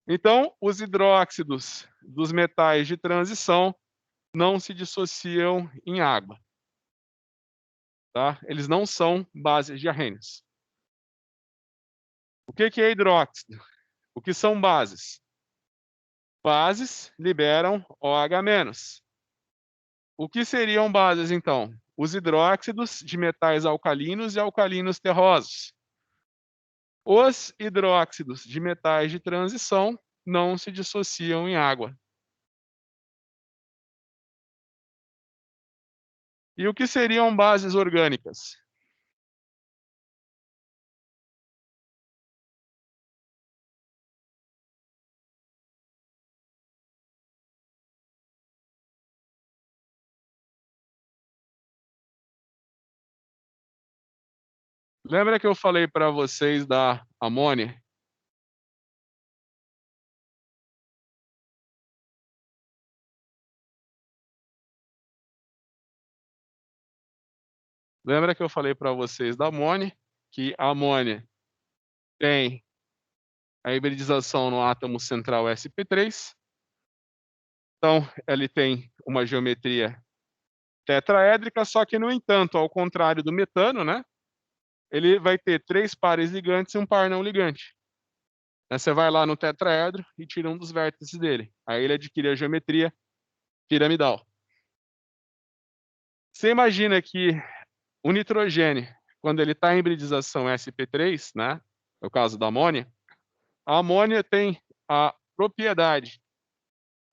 Então, os hidróxidos dos metais de transição não se dissociam em água. Tá? Eles não são bases de Arrhenius. O que é hidróxido? O que são bases? Bases liberam OH-. O que seriam bases, então? Os hidróxidos de metais alcalinos e alcalinos terrosos. Os hidróxidos de metais de transição não se dissociam em água. E o que seriam bases orgânicas? Lembra que eu falei para vocês da amônia? Lembra que eu falei para vocês da amônia? Que a amônia tem a hibridização no átomo central sp3. Então, ele tem uma geometria tetraédrica, só que, no entanto, ao contrário do metano, né? Ele vai ter 3 pares ligantes e um par não ligante. Aí você vai lá no tetraedro e tira um dos vértices dele. Aí ele adquire a geometria piramidal. Você imagina que o nitrogênio, quando ele está em hibridização sp3, né? No caso da amônia, a amônia tem a propriedade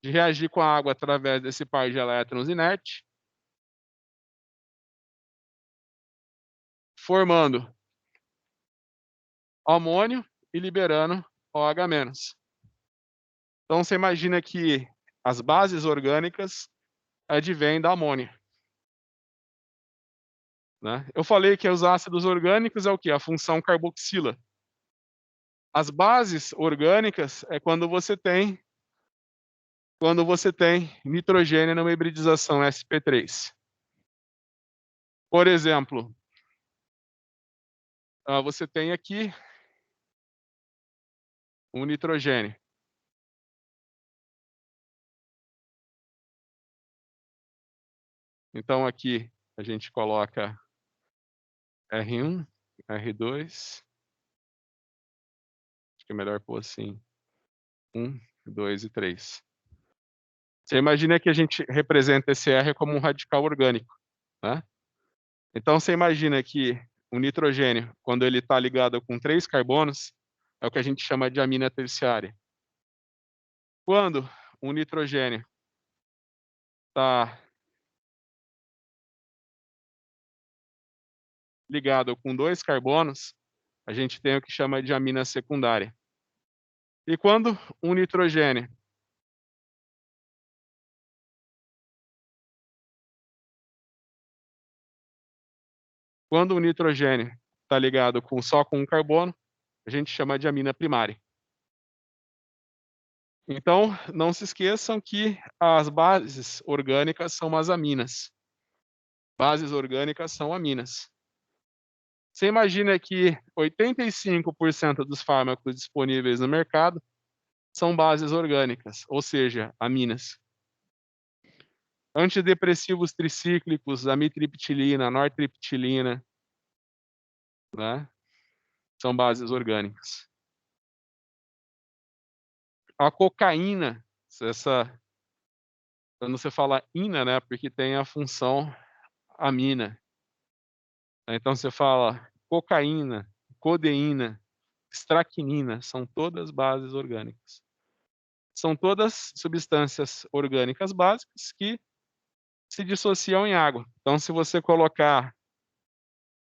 de reagir com a água através desse par de elétrons inerte, formando amônio e liberando OH-. Então você imagina que as bases orgânicas advêm da amônia. Né? Eu falei que os ácidos orgânicos é o quê? A função carboxila. As bases orgânicas é quando você tem nitrogênio numa hibridização sp3. Por exemplo, você tem aqui um nitrogênio. Então aqui a gente coloca R1, R2, acho que é melhor pôr assim, 1, 2 e 3. Você imagina que a gente representa esse R como um radical orgânico, né? Então você imagina que o nitrogênio, quando ele está ligado com 3 carbonos, é o que a gente chama de amina terciária. Quando o nitrogênio está ligado com 2 carbonos, a gente tem o que chama de amina secundária. E quando o nitrogênio está ligado só com um carbono, a gente chama de amina primária. Então, não se esqueçam que as bases orgânicas são as aminas. Bases orgânicas são aminas. Você imagina que 85% dos fármacos disponíveis no mercado são bases orgânicas, ou seja, aminas. Antidepressivos tricíclicos, amitriptilina, nortriptilina, né, são bases orgânicas. A cocaína, essa, quando você fala ina, né, porque tem a função amina. Então você fala cocaína, codeína, estraquinina, são todas bases orgânicas. São todas substâncias orgânicas básicas que se dissociam em água. Então, se você colocar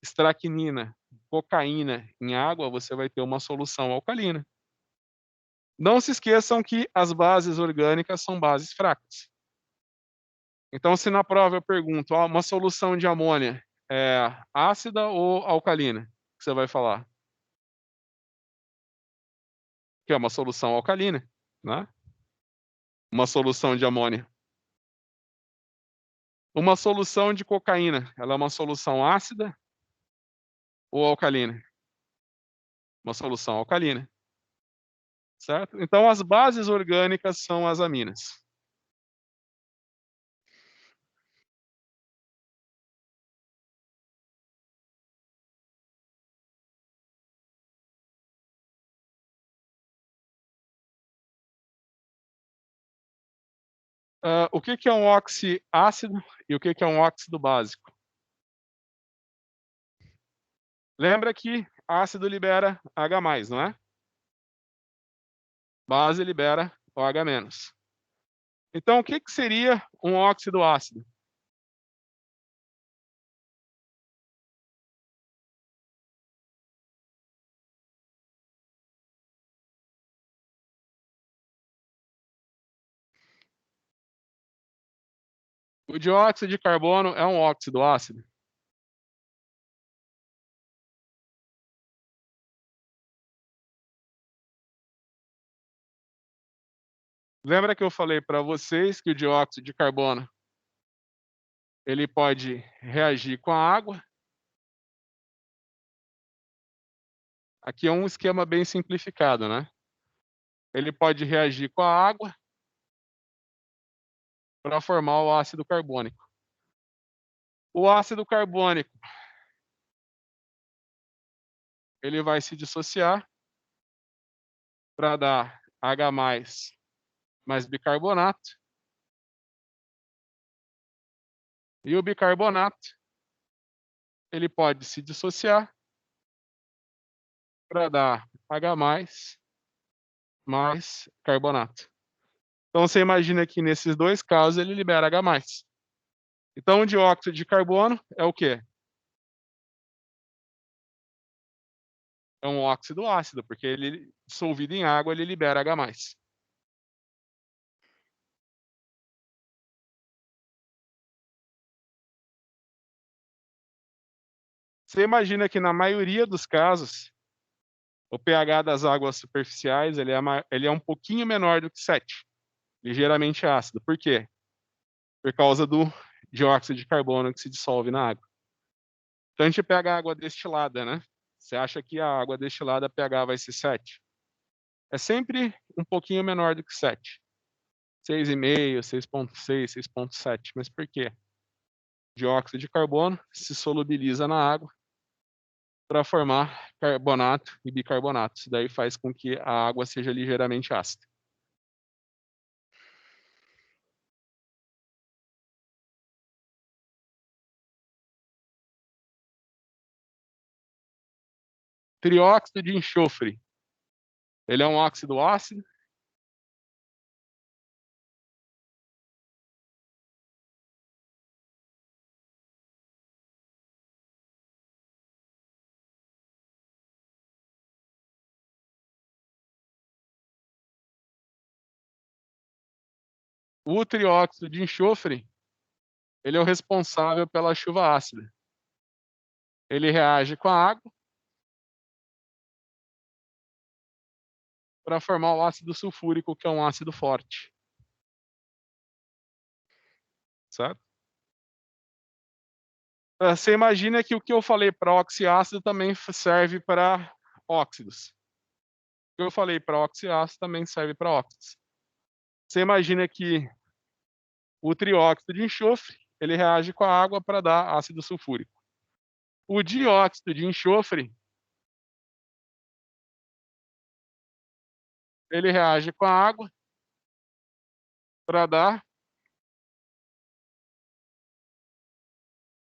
estraquinina, cocaína em água, você vai ter uma solução alcalina. Não se esqueçam que as bases orgânicas são bases fracas. Então, se na prova eu pergunto, uma solução de amônia é ácida ou alcalina? O que você vai falar? Que é uma solução alcalina, né? Uma solução de amônia. Uma solução de cocaína, ela é uma solução ácida ou alcalina? Uma solução alcalina, certo? Então, as bases orgânicas são as aminas. O que que é um oxiácido e o que que é um óxido básico? Lembra que ácido libera H+, não é? Base libera OH-. Então, o que que seria um óxido ácido? O dióxido de carbono é um óxido ácido? Lembra que eu falei para vocês que o dióxido de carbono ele pode reagir com a água? Aqui é um esquema bem simplificado, né? Ele pode reagir com a água para formar o ácido carbônico. O ácido carbônico, ele vai se dissociar para dar H+, bicarbonato. E o bicarbonato, ele pode se dissociar para dar H+, carbonato. Então você imagina que nesses dois casos ele libera H+. Então o dióxido de carbono é o quê? É um óxido ácido, porque ele dissolvido em água ele libera H+. Você imagina que na maioria dos casos o pH das águas superficiais ele é um pouquinho menor do que 7, ligeiramente ácido. Por quê? Por causa do dióxido de carbono que se dissolve na água. Então a gente pega a água destilada, né? Você acha que a água destilada pH vai ser 7? É sempre um pouquinho menor do que 7. 6,5, 6,6, 6,7. Mas por quê? Dióxido de carbono se solubiliza na água para formar carbonato e bicarbonato. Isso daí faz com que a água seja ligeiramente ácida. Trióxido de enxofre. Ele é um óxido ácido? O trióxido de enxofre, ele é o responsável pela chuva ácida. Ele reage com a água para formar o ácido sulfúrico, que é um ácido forte, certo? Você imagina que o que eu falei para oxiácido também serve para óxidos. O que eu falei para oxiácido também serve para óxidos. Você imagina que o trióxido de enxofre, ele reage com a água para dar ácido sulfúrico. O dióxido de enxofre, ele reage com a água para dar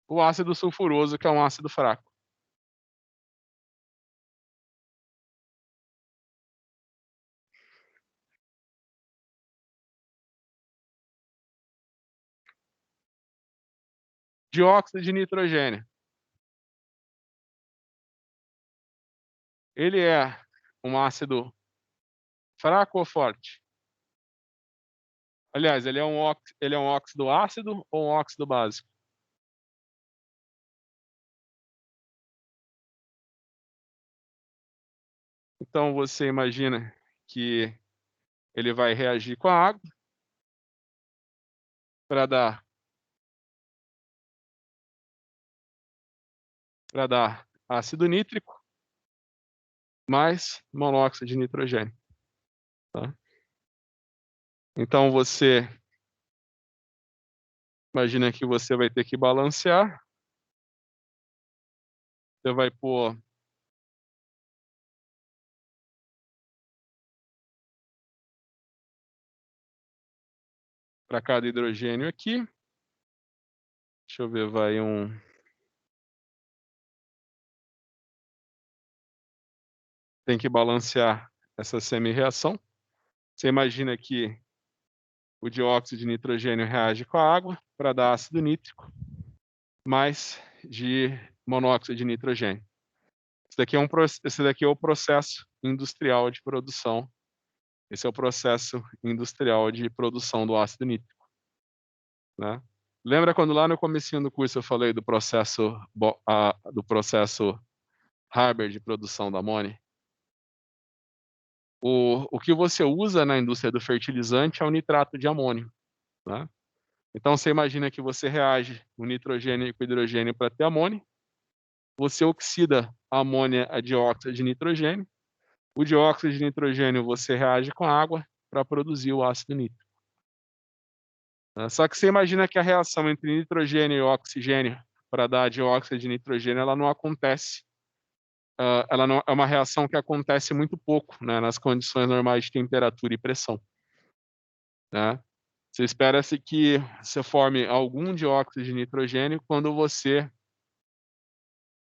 o ácido sulfuroso, que é um ácido fraco. Dióxido de nitrogênio, ele é um ácido fraco ou forte? Aliás, ele é um óxido ácido ou um óxido básico? Então você imagina que ele vai reagir com a água para dar ácido nítrico mais monóxido de nitrogênio, tá? Então você imagina que você vai ter que balancear, você vai pôr para cada hidrogênio aqui, deixa eu ver, tem que balancear essa semi-reação. Você imagina que o dióxido de nitrogênio reage com a água para dar ácido nítrico, mais de monóxido de nitrogênio. Esse daqui é o processo industrial de produção. Esse é o processo industrial de produção do ácido nítrico, né? Lembra quando lá no comecinho do curso eu falei do processo Haber de produção da amônia? O que você usa na indústria do fertilizante é o nitrato de amônio, né? Então você imagina que você reage o nitrogênio com o hidrogênio para ter amônio, você oxida a amônia a dióxido de nitrogênio, o dióxido de nitrogênio você reage com a água para produzir o ácido nítrico, né? Só que você imagina que a reação entre nitrogênio e oxigênio para dar dióxido de nitrogênio, ela não acontece, ela não é uma reação que acontece muito pouco, né, nas condições normais de temperatura e pressão, né? Você espera-se que você forme algum dióxido de nitrogênio quando você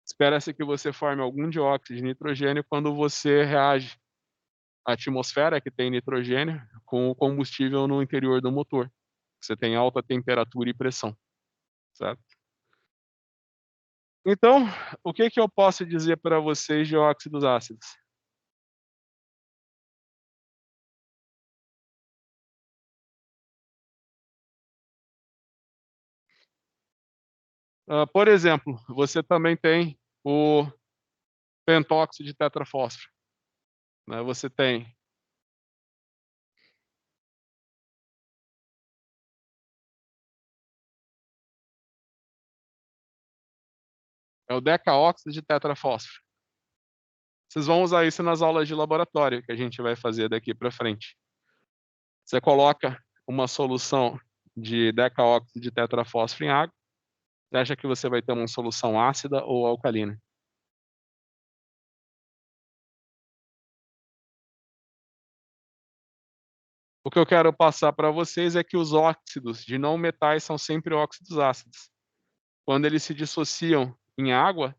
espera-se que você forme algum dióxido de nitrogênio quando você reage à atmosfera que tem nitrogênio com o combustível no interior do motor. Você tem alta temperatura e pressão, certo? Então, o que que eu posso dizer para vocês de óxidos ácidos? Por exemplo, você também tem o pentóxido de tetrafósforo, né? Você tem o decaóxido de tetrafósforo. Vocês vão usar isso nas aulas de laboratório que a gente vai fazer daqui para frente. Você coloca uma solução de decaóxido de tetrafósforo em água, você acha que você vai ter uma solução ácida ou alcalina? O que eu quero passar para vocês é que os óxidos de não metais são sempre óxidos ácidos. Quando eles se dissociam em água,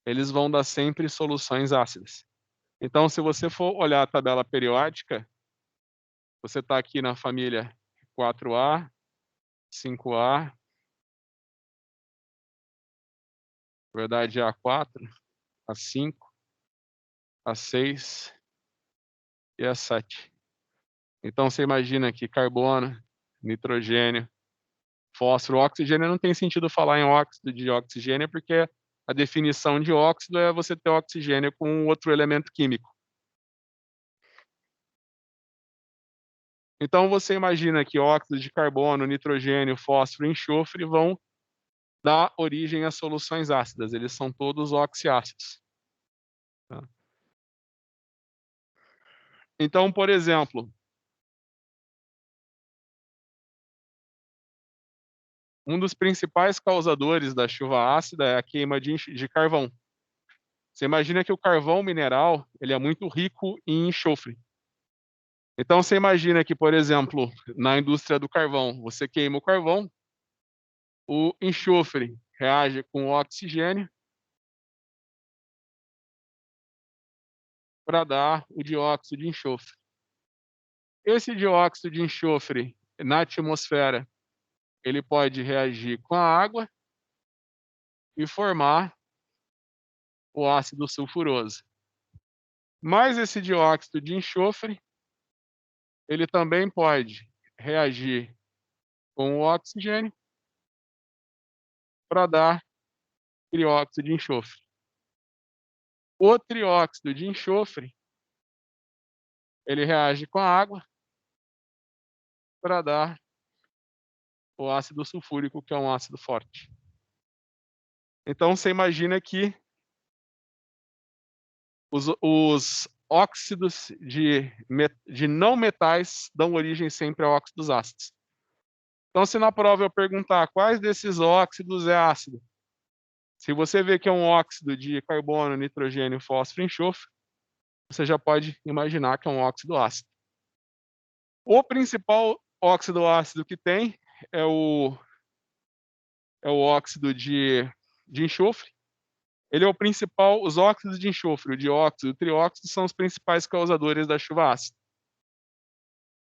eles vão dar sempre soluções ácidas. Então, se você for olhar a tabela periódica, você está aqui na família 4A, 5A, na verdade A4, A5, A6 e A7. Então, você imagina que carbono, nitrogênio, fósforo, oxigênio não tem sentido falar em óxido de oxigênio, porque a definição de óxido é você ter oxigênio com outro elemento químico. Então você imagina que óxido de carbono, nitrogênio, fósforo e enxofre vão dar origem a soluções ácidas, eles são todos oxiácidos. Tá? Então, por exemplo, um dos principais causadores da chuva ácida é a queima de carvão. Você imagina que o carvão mineral, ele é muito rico em enxofre. Então você imagina que, por exemplo, na indústria do carvão, você queima o carvão, o enxofre reage com o oxigênio para dar o dióxido de enxofre. Esse dióxido de enxofre na atmosfera, ele pode reagir com a água e formar o ácido sulfuroso. Mas esse dióxido de enxofre, ele também pode reagir com o oxigênio para dar trióxido de enxofre. O trióxido de enxofre, ele reage com a água para dar o ácido sulfúrico, que é um ácido forte. Então você imagina que os óxidos de não metais dão origem sempre a óxidos ácidos. Então, se na prova eu perguntar quais desses óxidos é ácido, se você vê que é um óxido de carbono, nitrogênio, fósforo e enxofre, você já pode imaginar que é um óxido ácido. O principal óxido ácido que tem é o óxido de enxofre. Ele é o principal, os óxidos de enxofre, o dióxido e o trióxido são os principais causadores da chuva ácida.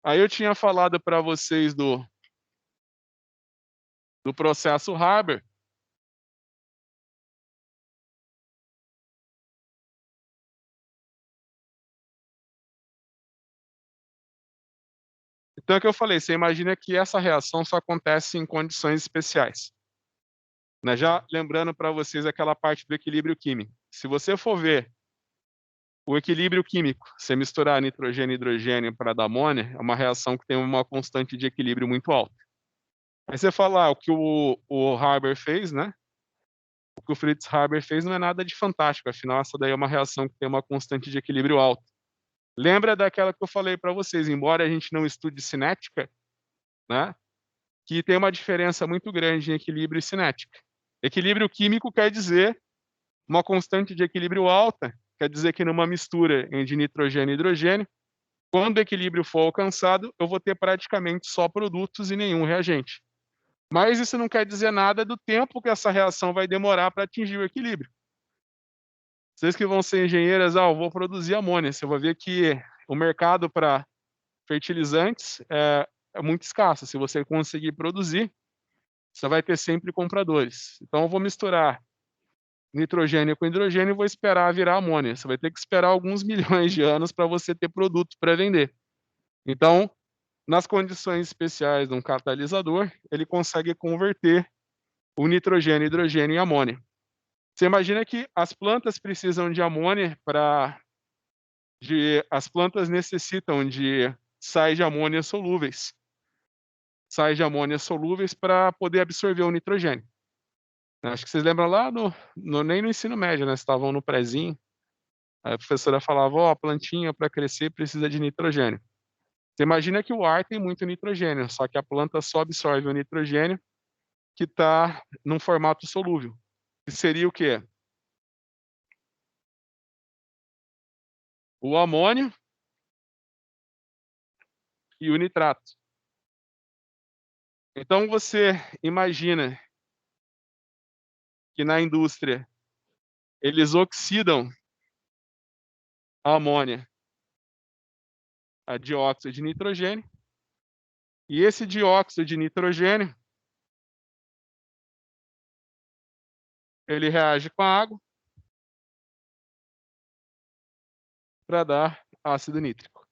Aí eu tinha falado para vocês do processo Haber. Então é o que eu falei, você imagina que essa reação só acontece em condições especiais. Né? Já lembrando para vocês aquela parte do equilíbrio químico. Se você for ver o equilíbrio químico, você misturar nitrogênio e hidrogênio para dar amônia, é uma reação que tem uma constante de equilíbrio muito alta. Aí você fala, o que o Haber fez, né? O que o Fritz Haber fez não é nada de fantástico, afinal essa daí é uma reação que tem uma constante de equilíbrio alta. Lembra daquela que eu falei para vocês, embora a gente não estude cinética, né? Que tem uma diferença muito grande em equilíbrio e cinética. Equilíbrio químico quer dizer uma constante de equilíbrio alta, quer dizer que numa mistura entre nitrogênio e hidrogênio, quando o equilíbrio for alcançado, eu vou ter praticamente só produtos e nenhum reagente. Mas isso não quer dizer nada do tempo que essa reação vai demorar para atingir o equilíbrio. Vocês que vão ser engenheiras, eu vou produzir amônia. Você vai ver que o mercado para fertilizantes é muito escasso. Se você conseguir produzir, você vai ter sempre compradores. Então, eu vou misturar nitrogênio com hidrogênio e vou esperar virar amônia. Você vai ter que esperar alguns milhões de anos para você ter produto para vender. Então, nas condições especiais de um catalisador, ele consegue converter o nitrogênio, hidrogênio em amônia. Você imagina que as plantas precisam de amônia as plantas necessitam de sais de amônia solúveis. Sais de amônia solúveis para poder absorver o nitrogênio. Acho que vocês lembram lá nem no ensino médio, né? Estavam no prezinho. Aí a professora falava, a plantinha para crescer precisa de nitrogênio. Você imagina que o ar tem muito nitrogênio, só que a planta só absorve o nitrogênio que está num formato solúvel. Que seria o quê? O amônio e o nitrato. Então você imagina que na indústria eles oxidam a amônia a dióxido de nitrogênio, e esse dióxido de nitrogênio ele reage com a água para dar ácido nítrico.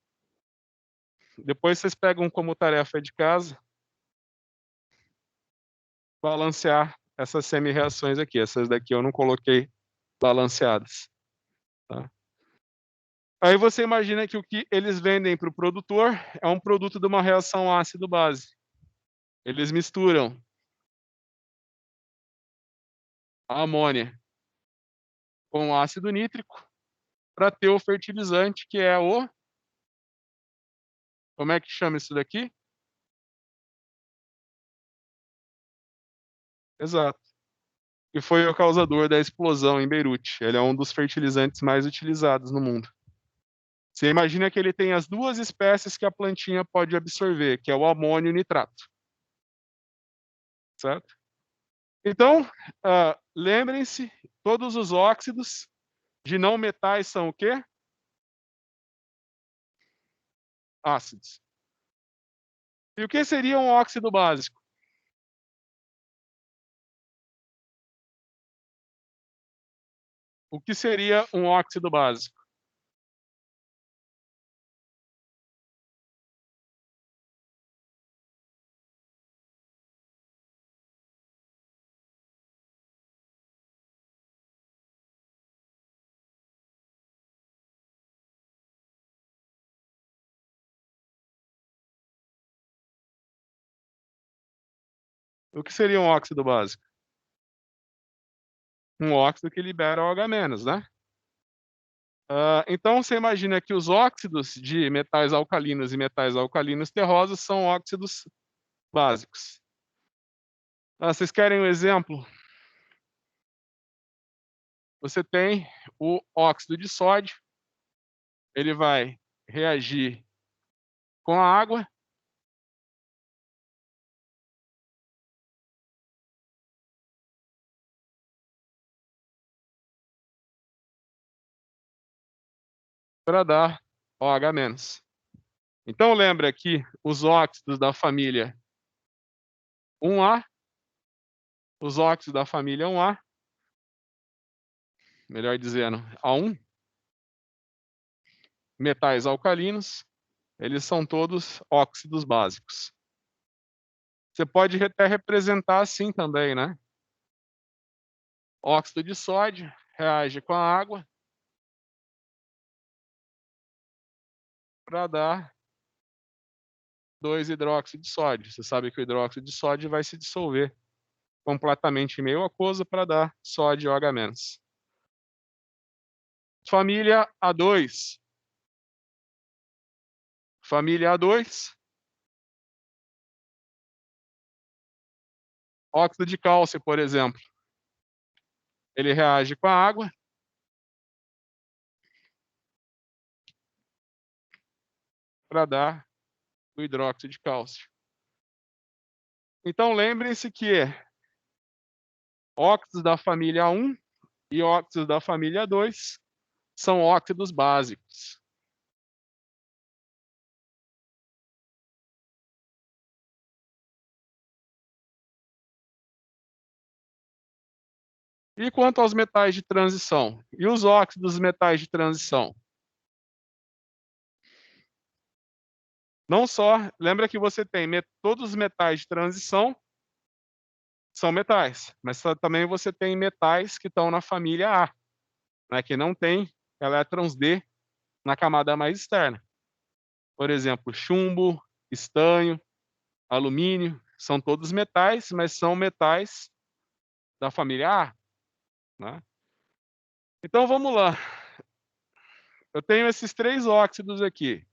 Depois vocês pegam como tarefa de casa balancear essas semi-reações aqui. Essas daqui eu não coloquei balanceadas, tá. Aí você imagina que o que eles vendem para o produtor é um produto de uma reação ácido-base. Eles misturam a amônia com ácido nítrico para ter o fertilizante que é o como é que chama isso daqui? Exato. Que foi o causador da explosão em Beirute. Ele é um dos fertilizantes mais utilizados no mundo. Você imagina que ele tem as 2 espécies que a plantinha pode absorver, que é o amônio e o nitrato, certo? Então, lembrem-se, todos os óxidos de não metais são o quê? Ácidos. E o que seria um óxido básico? O que seria um óxido básico? O que seria um óxido básico? Um óxido que libera OH-, né? Então você imagina que os óxidos de metais alcalinos e metais alcalinos terrosos são óxidos básicos. Vocês querem um exemplo? Você tem o óxido de sódio, ele vai reagir com a água para dar OH-. Então lembra aqui os óxidos da família 1A, os óxidos da família 1A, melhor dizendo, A1, metais alcalinos, eles são todos óxidos básicos. Você pode até representar assim também, né? Óxido de sódio reage com a água para dar 2-hidróxido de sódio. Você sabe que o hidróxido de sódio vai se dissolver completamente em meio aquoso para dar sódio OH-. Família A2. Família A2, óxido de cálcio, por exemplo. Ele reage com a água para dar o hidróxido de cálcio. Então lembrem-se que óxidos da família 1 e óxidos da família 2 são óxidos básicos. E quanto aos metais de transição? E os óxidos metais de transição? Não só, lembra que você tem todos os metais de transição são metais, mas também você tem metais que estão na família A, né, que não tem elétrons D na camada mais externa. Por exemplo, chumbo, estanho, alumínio, são todos metais, mas são metais da família A, né? Então vamos lá. Eu tenho esses 3 óxidos aqui.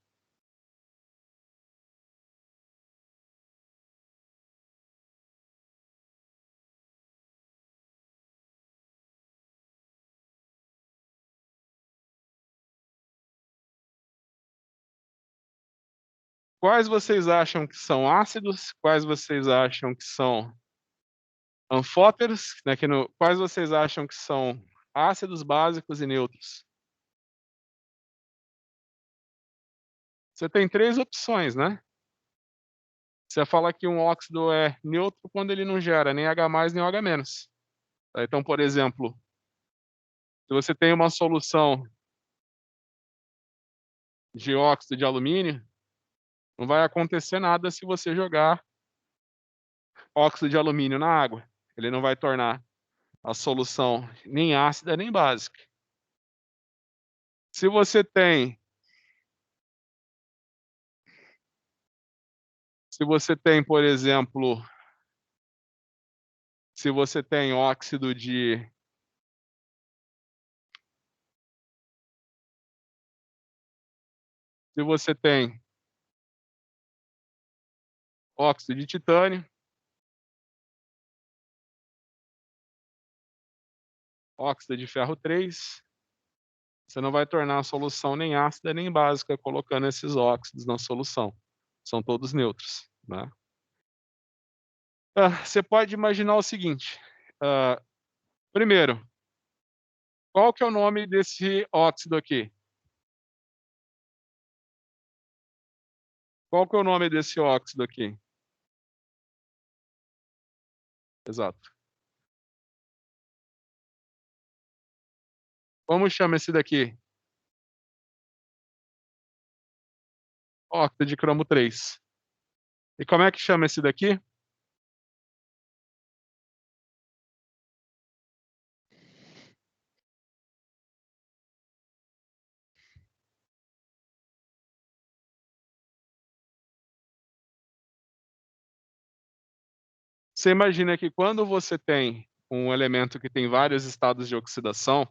Quais vocês acham que são ácidos? Quais vocês acham que são anfóteros? Né, quais vocês acham que são ácidos, básicos e neutros? Você tem 3 opções, né? Você fala que um óxido é neutro quando ele não gera nem H+ nem OH-. Então, por exemplo, se você tem uma solução de óxido de alumínio, não vai acontecer nada se você jogar óxido de alumínio na água. Ele não vai tornar a solução nem ácida nem básica. Se você tem por exemplo, se você tem óxido de se você tem óxido de titânio, óxido de ferro 3, você não vai tornar a solução nem ácida nem básica colocando esses óxidos na solução. São todos neutros, né. Você pode imaginar o seguinte, primeiro, qual que é o nome desse óxido aqui? Qual que é o nome desse óxido aqui? Exato. Como chama esse daqui? Óxido de cromo 3. E como é que chama esse daqui? Você imagina que quando você tem um elemento que tem vários estados de oxidação,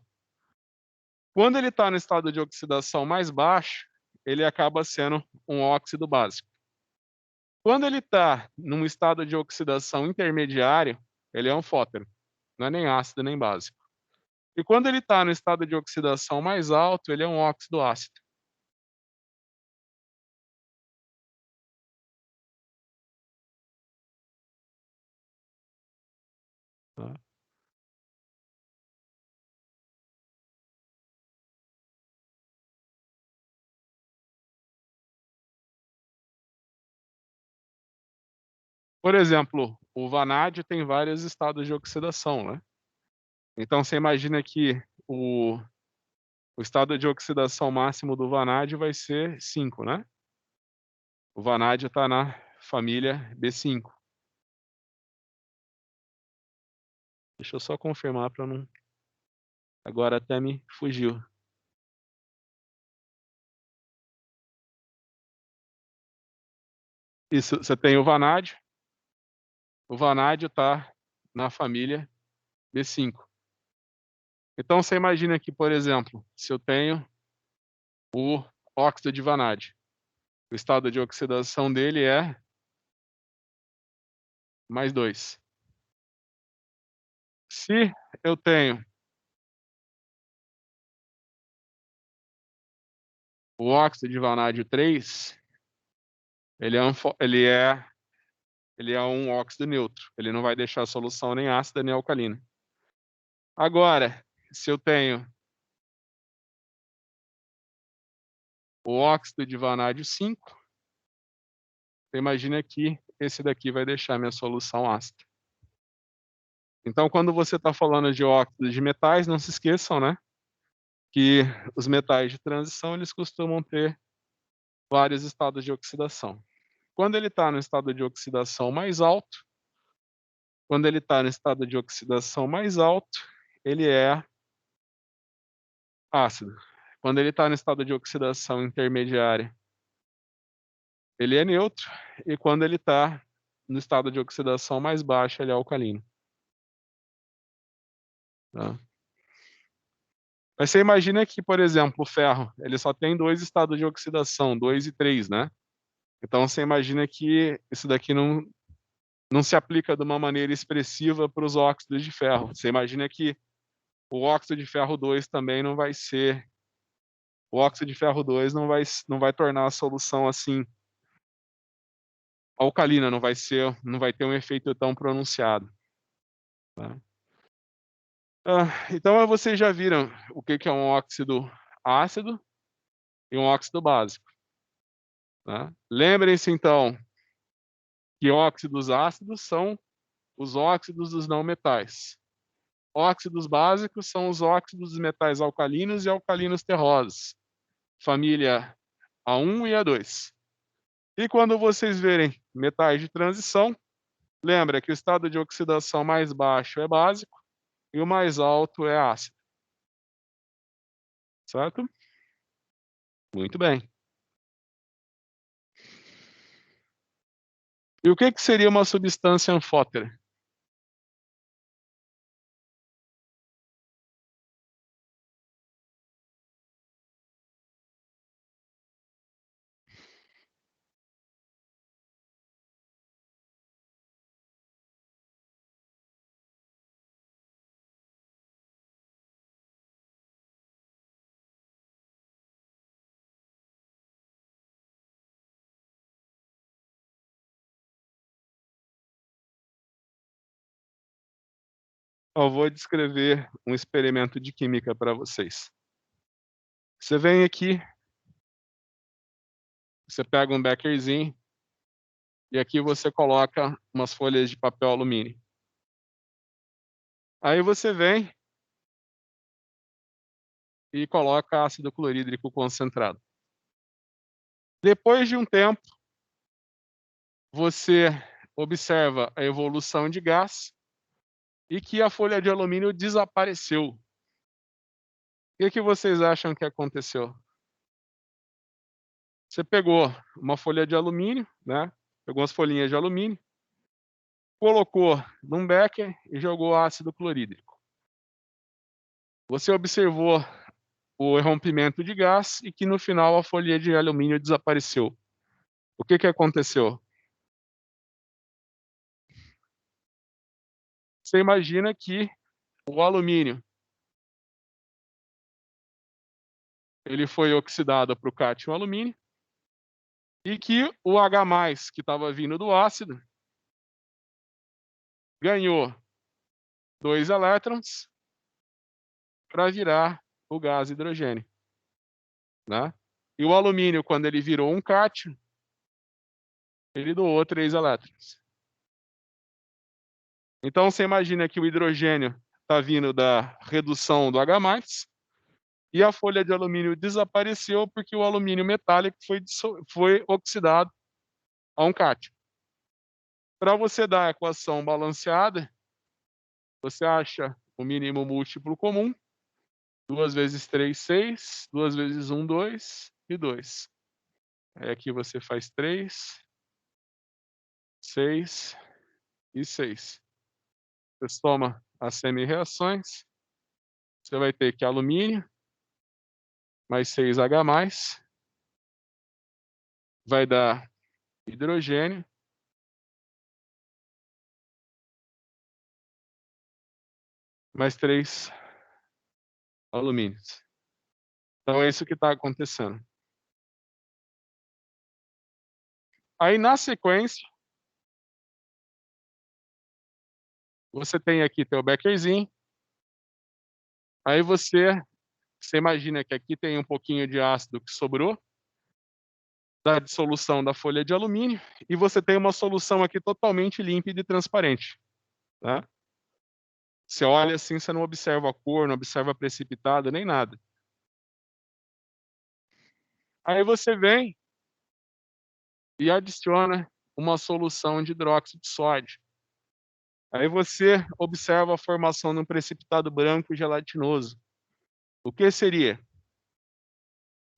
quando ele está no estado de oxidação mais baixo, ele acaba sendo um óxido básico. Quando ele está num estado de oxidação intermediário, ele é um fótero, não é nem ácido nem básico. E quando ele está no estado de oxidação mais alto, ele é um óxido ácido. Tá? Por exemplo, o vanádio tem vários estados de oxidação, né? Então você imagina que o estado de oxidação máximo do vanádio vai ser 5, né? O vanádio está na família B5. Deixa eu só confirmar para não. Agora até me fugiu. Isso, você tem o vanádio está na família B5. Então você imagina que, por exemplo, se eu tenho o óxido de vanádio, o estado de oxidação dele é +2. Se eu tenho o óxido de vanádio 3, ele é um óxido neutro, ele não vai deixar a solução nem ácida nem alcalina. Agora, se eu tenho o óxido de vanádio 5, você imagina que esse daqui vai deixar minha solução ácida. Então, quando você está falando de óxido de metais, não se esqueçam, né, que os metais de transição, eles costumam ter vários estados de oxidação. Quando ele está no estado de oxidação mais alto, ele é ácido. Quando ele está no estado de oxidação intermediária, ele é neutro, e quando ele está no estado de oxidação mais baixo, ele é alcalino. Tá? Mas você imagina que, por exemplo, o ferro, ele só tem 2 estados de oxidação, 2 e 3, né? Então você imagina que isso daqui não se aplica de uma maneira expressiva para os óxidos de ferro. Você imagina que o óxido de ferro 2 também não vai ser o óxido de ferro 2 não vai tornar a solução, assim, alcalina, não vai ter um efeito tão pronunciado, tá. Então vocês já viram o que que é um óxido ácido e um óxido básico, né. Lembrem-se então que óxidos ácidos são os óxidos dos não metais. Óxidos básicos são os óxidos dos metais alcalinos e alcalinos terrosos, família A1 e A2. E quando vocês verem metais de transição, Lembra que o estado de oxidação mais baixo é básico e o mais alto é ácido, certo? Muito bem. E o que que seria uma substância anfótera? Eu vou descrever um experimento de química para vocês. Você vem aqui, você pega um bekerzinho e aqui você coloca umas folhas de papel alumínio. Aí você vem e coloca ácido clorídrico concentrado. Depois de um tempo, você observa a evolução de gás e que a folha de alumínio desapareceu. O que que vocês acham que aconteceu? Você pegou uma folha de alumínio, né, pegou umas folhinhas de alumínio, colocou num becker e jogou ácido clorídrico. Você observou o rompimento de gás e que no final a folha de alumínio desapareceu. O que que aconteceu? Você imagina que o alumínio ele foi oxidado para o cátion alumínio e que o H+, que estava vindo do ácido, ganhou 2 elétrons para virar o gás hidrogênio, né. E o alumínio, quando ele virou um cátion, ele doou 3 elétrons. Então você imagina que o hidrogênio está vindo da redução do H+, e a folha de alumínio desapareceu porque o alumínio metálico foi oxidado a um cátion. Para você dar a equação balanceada, você acha o mínimo múltiplo comum, 2 vezes 3, 6, 2 vezes 1, 2 e 2. Aí aqui você faz 3, 6 e 6. Você soma as semi-reações, você vai ter que alumínio mais 6H+, vai dar hidrogênio mais 3 alumínios. Então é isso que está acontecendo. Aí na sequência, você tem aqui teu bekerzinho, aí você imagina que aqui tem um pouquinho de ácido que sobrou, da dissolução da folha de alumínio, e você tem uma solução aqui totalmente límpida e transparente, tá. Você olha assim, você não observa a cor, não observa precipitado, nem nada. Aí você vem e adiciona uma solução de hidróxido de sódio. Aí você observa a formação de um precipitado branco gelatinoso. O que seria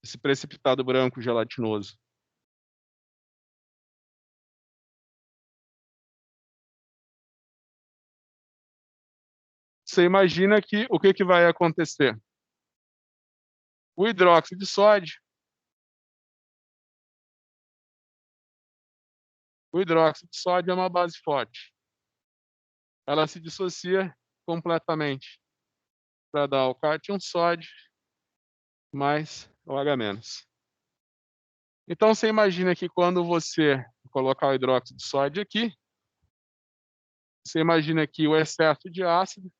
esse precipitado branco gelatinoso? Você imagina que o que que vai acontecer? O hidróxido de sódio, o hidróxido de sódio é uma base forte. Ela se dissocia completamente para dar o cátion sódio mais o H-. Então você imagina que quando você colocar o hidróxido de sódio aqui, você imagina que o excesso de ácido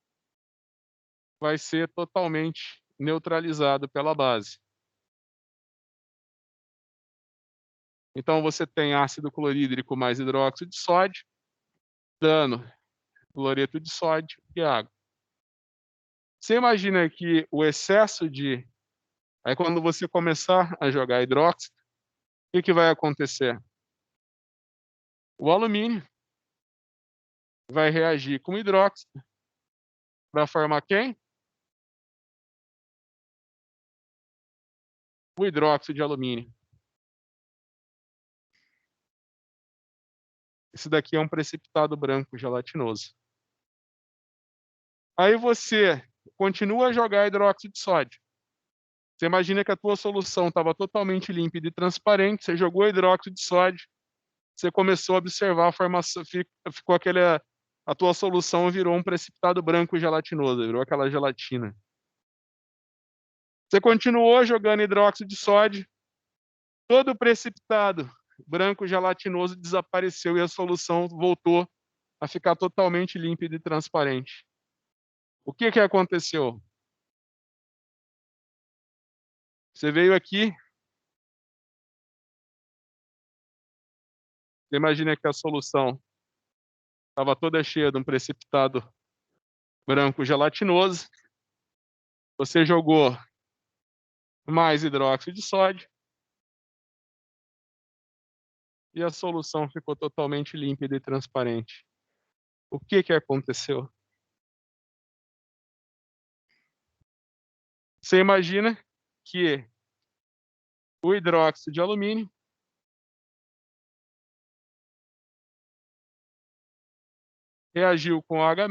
vai ser totalmente neutralizado pela base. Então você tem ácido clorídrico mais hidróxido de sódio, dando cloreto de sódio e água. Você imagina que o excesso de aí quando você começar a jogar hidróxido, o que que vai acontecer? O alumínio vai reagir com hidróxido para formar quem? O hidróxido de alumínio. Esse daqui é um precipitado branco gelatinoso. Aí você continua a jogar hidróxido de sódio. Você imagina que a tua solução estava totalmente límpida e transparente, você jogou hidróxido de sódio, você começou a observar a formação, ficou aquela, a tua solução virou um precipitado branco gelatinoso, virou aquela gelatina. Você continuou jogando hidróxido de sódio, todo o precipitado branco gelatinoso desapareceu e a solução voltou a ficar totalmente límpida e transparente. O que que aconteceu? Você veio aqui, você imagina que a solução estava toda cheia de um precipitado branco gelatinoso, você jogou mais hidróxido de sódio e a solução ficou totalmente límpida e transparente. O que que aconteceu? Você imagina que o hidróxido de alumínio reagiu com H-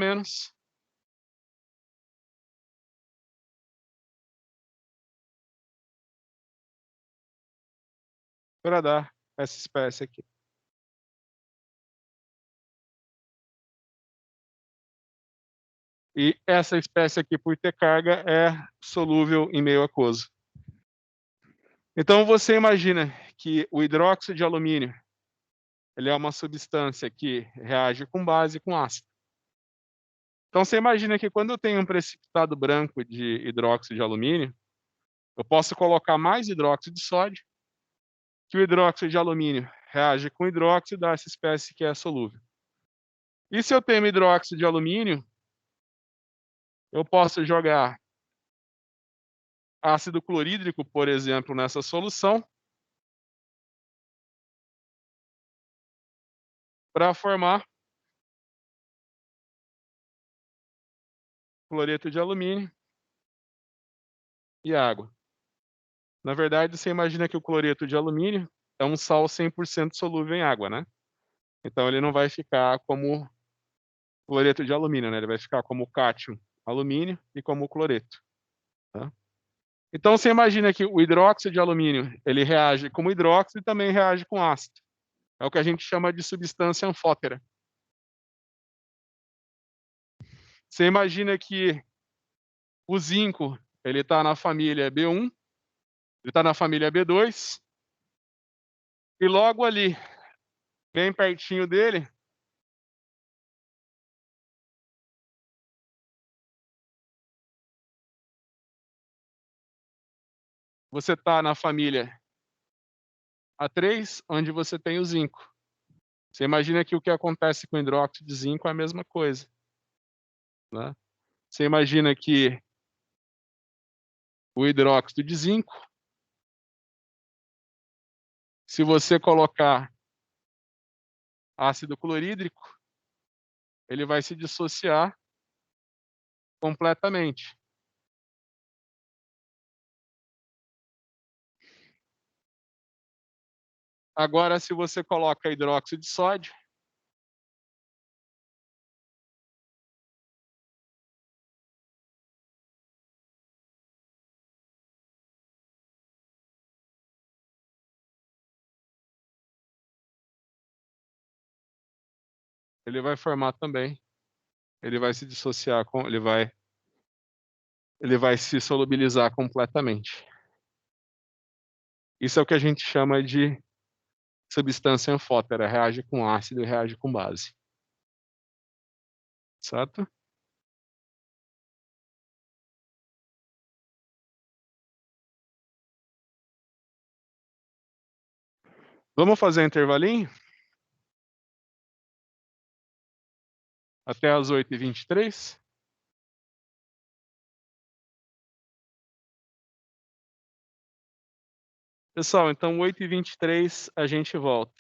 para dar essa espécie aqui. E essa espécie aqui, por ter carga, é solúvel em meio aquoso. Então você imagina que o hidróxido de alumínio, ele é uma substância que reage com base e com ácido. Então você imagina que quando eu tenho um precipitado branco de hidróxido de alumínio, eu posso colocar mais hidróxido de sódio, que o hidróxido de alumínio reage com hidróxido e dá essa espécie que é solúvel. E se eu tenho hidróxido de alumínio, eu posso jogar ácido clorídrico, por exemplo, nessa solução, para formar cloreto de alumínio e água. Na verdade, você imagina que o cloreto de alumínio é um sal 100% solúvel em água, né? Então ele não vai ficar como cloreto de alumínio, né? Ele vai ficar como cátion alumínio e como cloreto, tá? Então você imagina que o hidróxido de alumínio, ele reage como hidróxido e também reage com ácido. É o que a gente chama de substância anfótera. Você imagina que o zinco, ele está na família B1, ele está na família B2, e logo ali, bem pertinho dele, você está na família A3, onde você tem o zinco. Você imagina que o que acontece com o hidróxido de zinco é a mesma coisa, né? Você imagina que o hidróxido de zinco, se você colocar ácido clorídrico, ele vai se dissociar completamente. Agora, se você coloca hidróxido de sódio, ele vai formar também, ele vai se dissociar, ele vai se solubilizar completamente. Isso é o que a gente chama de substância anfótera, reage com ácido e reage com base. Certo? Vamos fazer intervalinho? Até às 8h23? Pessoal, então 8h23 a gente volta.